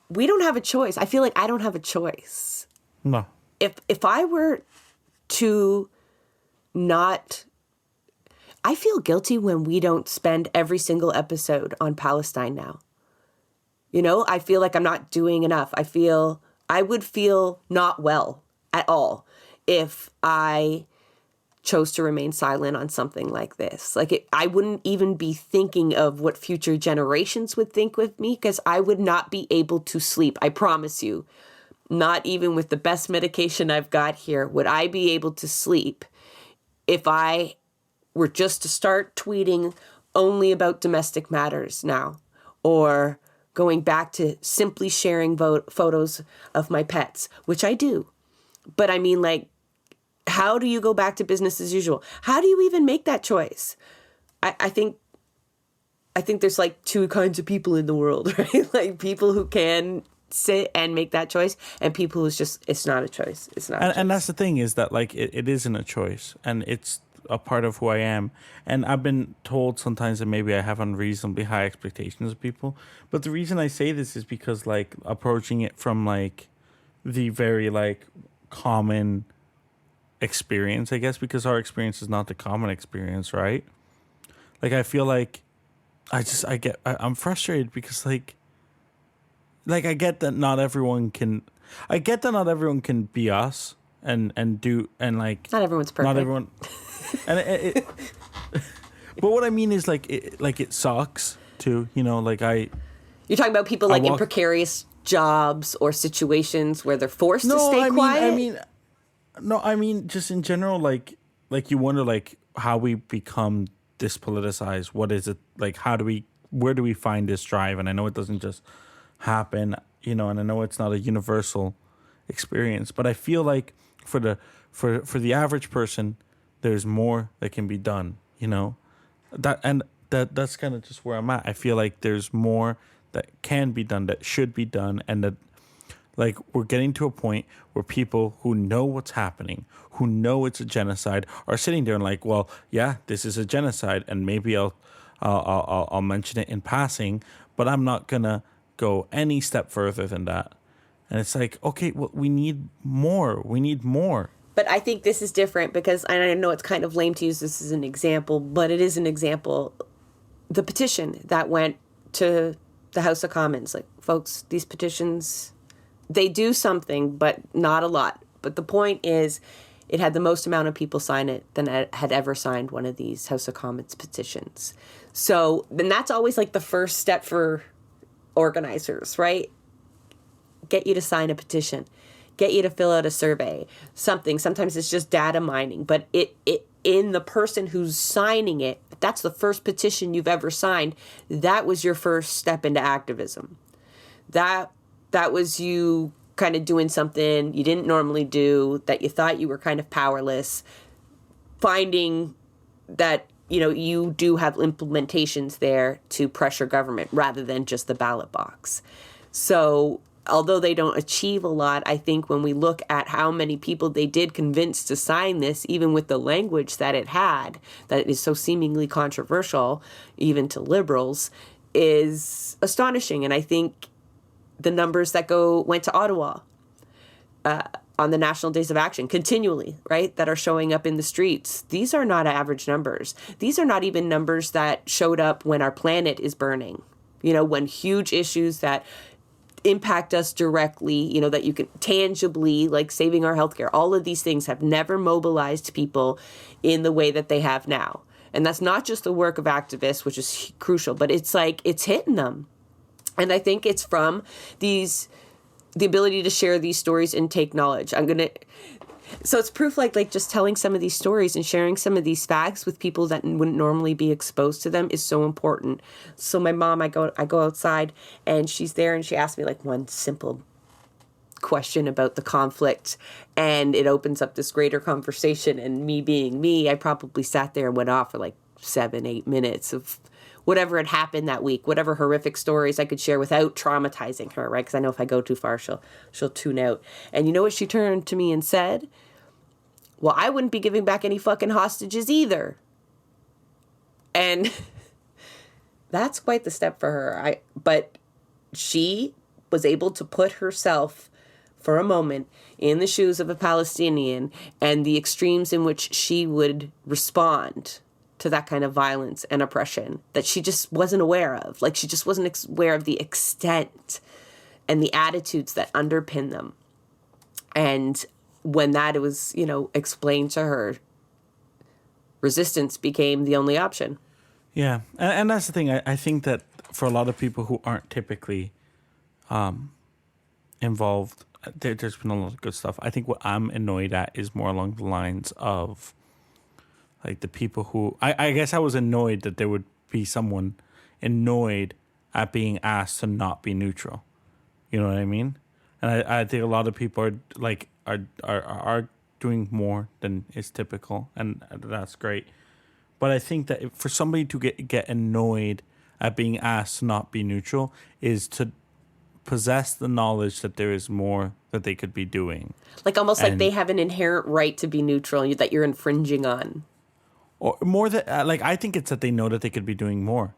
S1: We don't have a choice. I feel like I don't have a choice.
S2: No.
S1: If I were to not... I feel guilty when we don't spend every single episode on Palestine now. I feel like I'm not doing enough. I would feel not well at all if I chose to remain silent on something like this. Like, I wouldn't even be thinking of what future generations would think with me, because I would not be able to sleep. I promise you, not even with the best medication I've got here, would I be able to sleep if I were just to start tweeting only about domestic matters now, or going back to simply sharing photos of my pets, which I do. But I mean, like, how do you go back to business as usual? How do you even make that choice? I think there's like two kinds of people in the world, right? Like, people who can sit and make that choice, and people who's just, it's not a choice. It's not.
S2: And that's the thing, is that like it isn't a choice, and it's a part of who I am. And I've been told sometimes that maybe I have unreasonably high expectations of people. But the reason I say this is because, like, approaching it from like the very like common experience, I guess, because our experience is not the common experience, right? Like, I feel like I'm frustrated because like I get that not everyone can be us and do, and like,
S1: not everyone's perfect.
S2: Not everyone. And but what I mean is, like, it sucks too, you know, like
S1: You're talking about people like in precarious jobs or situations where they're forced to stay quiet?
S2: I mean, just in general, like you wonder, like, how we become dispoliticized. What is it? Like, where do we find this drive? And I know it doesn't just happen, you know, and I know it's not a universal experience, but I feel like for the average person, there's more that can be done, you know, that's kind of just where I'm at. I feel like there's more that can be done, that should be done, and that, like, we're getting to a point where people who know what's happening, who know it's a genocide, are sitting there and like, well, yeah, this is a genocide, and maybe I'll mention it in passing, but I'm not gonna go any step further than that. And it's like, okay, well, we need more.
S1: But I think this is different because, and I know it's kind of lame to use this as an example, but it is an example. The petition that went to the House of Commons, like, folks, these petitions, they do something, but not a lot. But the point is, it had the most amount of people sign it than had ever signed one of these House of Commons petitions. So then that's always like the first step for organizers, right? Get you to sign a petition. Get you to fill out a survey, something. Sometimes it's just data mining, but it in the person who's signing it, that's the first petition you've ever signed. That was your first step into activism. That was you kind of doing something you didn't normally do, that you thought you were kind of powerless, finding that, you know, you do have implementations there to pressure government rather than just the ballot box. So although they don't achieve a lot, I think when we look at how many people they did convince to sign this, even with the language that it had, that is so seemingly controversial, even to liberals, is astonishing. And I think the numbers that went to Ottawa on the National Days of Action continually, right, that are showing up in the streets, these are not average numbers. These are not even numbers that showed up when our planet is burning, you know, when huge issues that impact us directly, you know, that you can tangibly, like saving our healthcare, all of these things have never mobilized people in the way that they have now. And that's not just the work of activists, which is crucial, but it's like, it's hitting them. And I think it's from the ability to share these stories and take knowledge. So it's proof, like just telling some of these stories and sharing some of these facts with people that wouldn't normally be exposed to them is so important. So my mom, I go outside and she's there and she asked me like one simple question about the conflict, and it opens up this greater conversation. And me being me, I probably sat there and went off for like 7-8 minutes of whatever had happened that week, whatever horrific stories I could share without traumatizing her, right? Because I know if I go too far, she'll tune out. And you know what she turned to me and said? Well, I wouldn't be giving back any fucking hostages either. And that's quite the step for her. But she was able to put herself for a moment in the shoes of a Palestinian and the extremes in which she would respond to that kind of violence and oppression that she just wasn't aware of. Like, she just wasn't aware of the extent and the attitudes that underpin them. And when that was, you know, explained to her, resistance became the only option.
S2: Yeah, and that's the thing. I think that for a lot of people who aren't typically involved, there's been a lot of good stuff. I think what I'm annoyed at is more along the lines of like the people who I guess I was annoyed that there would be someone annoyed at being asked to not be neutral. You know what I mean? And I think a lot of people are doing more than is typical, and that's great. But I think that for somebody to get annoyed at being asked to not be neutral is to possess the knowledge that there is more that they could be doing.
S1: Like almost like they have an inherent right to be neutral that you're infringing on.
S2: Or more that, like, I think it's that they know that they could be doing more.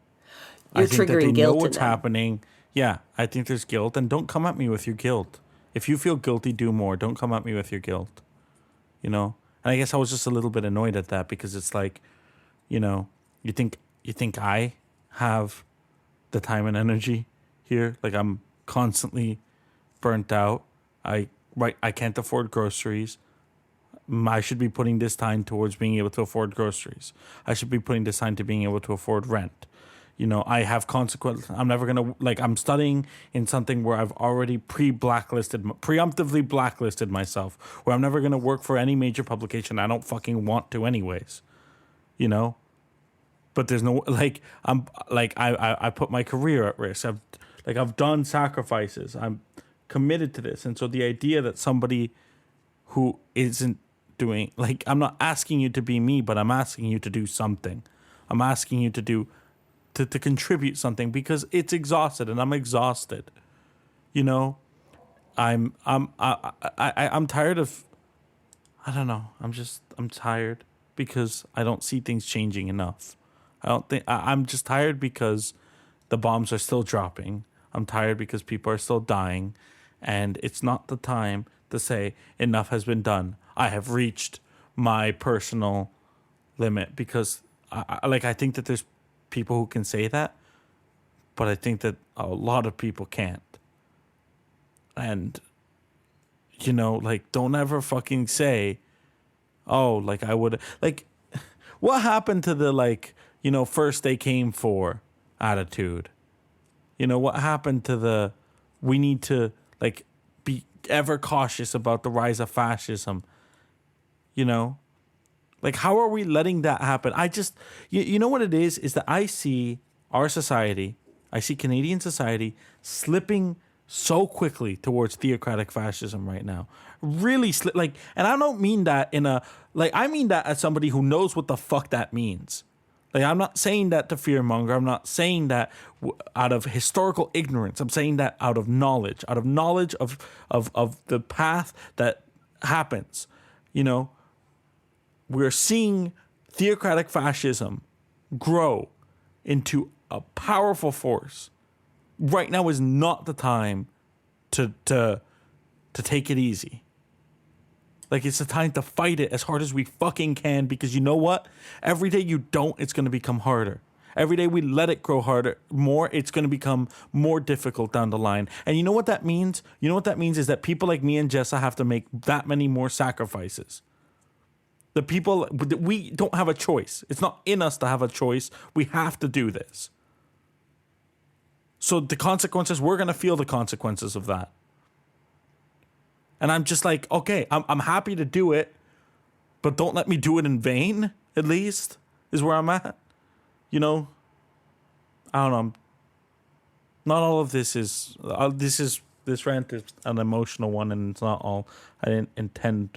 S1: You're
S2: I think
S1: triggering
S2: that they
S1: guilt
S2: know what's
S1: in them.
S2: happening. Yeah, I think there's guilt, and don't come at me with your guilt. If you feel guilty, do more. Don't come at me with your guilt. You know? And I guess I was just a little bit annoyed at that because it's like, you know, you think I have the time and energy here? Like, I'm constantly burnt out. I can't afford groceries. I should be putting this time towards being able to afford groceries. I should be putting this time to being able to afford rent. You know, I have consequences. I'm never going to, like, I'm studying in something where I've already preemptively blacklisted myself, where I'm never going to work for any major publication. I don't fucking want to anyways, you know? But there's no, like, I put my career at risk. I've done sacrifices. I'm committed to this. And so the idea that somebody who isn't doing, like, I'm not asking you to be me, but I'm asking you to do something. I'm asking you to do, to contribute something because it's exhausted and I'm exhausted. You know, I'm tired of, I don't know. I'm tired because I don't see things changing enough. I'm just tired because the bombs are still dropping. I'm tired because people are still dying, and it's not the time to say enough has been done. I have reached my personal limit because I think that there's people who can say that, but I think that a lot of people can't. And, you know, like, don't ever fucking say, oh, like, I would, like, what happened to the, like, you know, first they came for attitude? You know, what happened to the, we need to, like, be ever cautious about the rise of fascism? You know? Like, how are we letting that happen? I just, you know what it is that I see our society, I see Canadian society slipping so quickly towards theocratic fascism right now. Really, like, and I don't mean that in a, like, I mean that as somebody who knows what the fuck that means. Like, I'm not saying that to fearmonger. I'm not saying that out of historical ignorance. I'm saying that out of knowledge of the path that happens. You know, we're seeing theocratic fascism grow into a powerful force. Right now is not the time to take it easy. Like, it's the time to fight it as hard as we fucking can, because you know what? Every day you don't, it's going to become harder. Every day we let it grow harder, more, it's going to become more difficult down the line. And you know what that means? You know what that means is that people like me and Jessa have to make that many more sacrifices. The people, we don't have a choice. It's not in us to have a choice. We have to do this. So the consequences, we're going to feel the consequences of that. And I'm just like, okay, I'm happy to do it, but don't let me do it in vain, at least, is where I'm at. You know? I don't know. Not all of this is, this rant is an emotional one, and it's not all, I didn't intend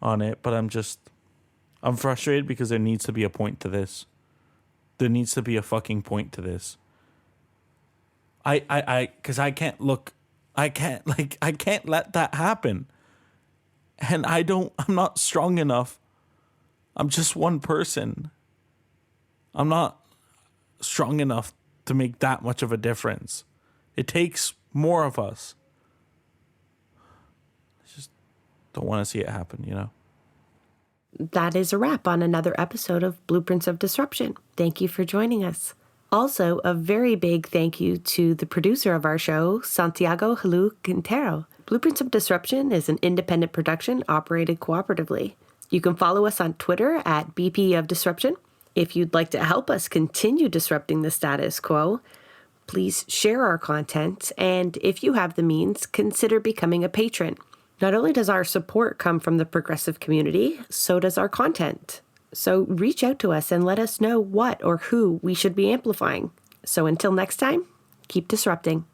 S2: on it, but I'm frustrated because there needs to be a point to this. There needs to be a fucking point to this. Because I can't let that happen. And I'm not strong enough. I'm just one person. I'm not strong enough to make that much of a difference. It takes more of us. I just don't want to see it happen, you know?
S1: That is a wrap on another episode of Blueprints of Disruption. Thank you for joining us. Also, a very big thank you to the producer of our show, Santiago Halu Quintero. Blueprints of Disruption is an independent production operated cooperatively. You can follow us on Twitter at BP of Disruption. If you'd like to help us continue disrupting the status quo, please share our content, and if you have the means, consider becoming a patron. Not only does our support come from the progressive community, so does our content. So reach out to us and let us know what or who we should be amplifying. So until next time, keep disrupting.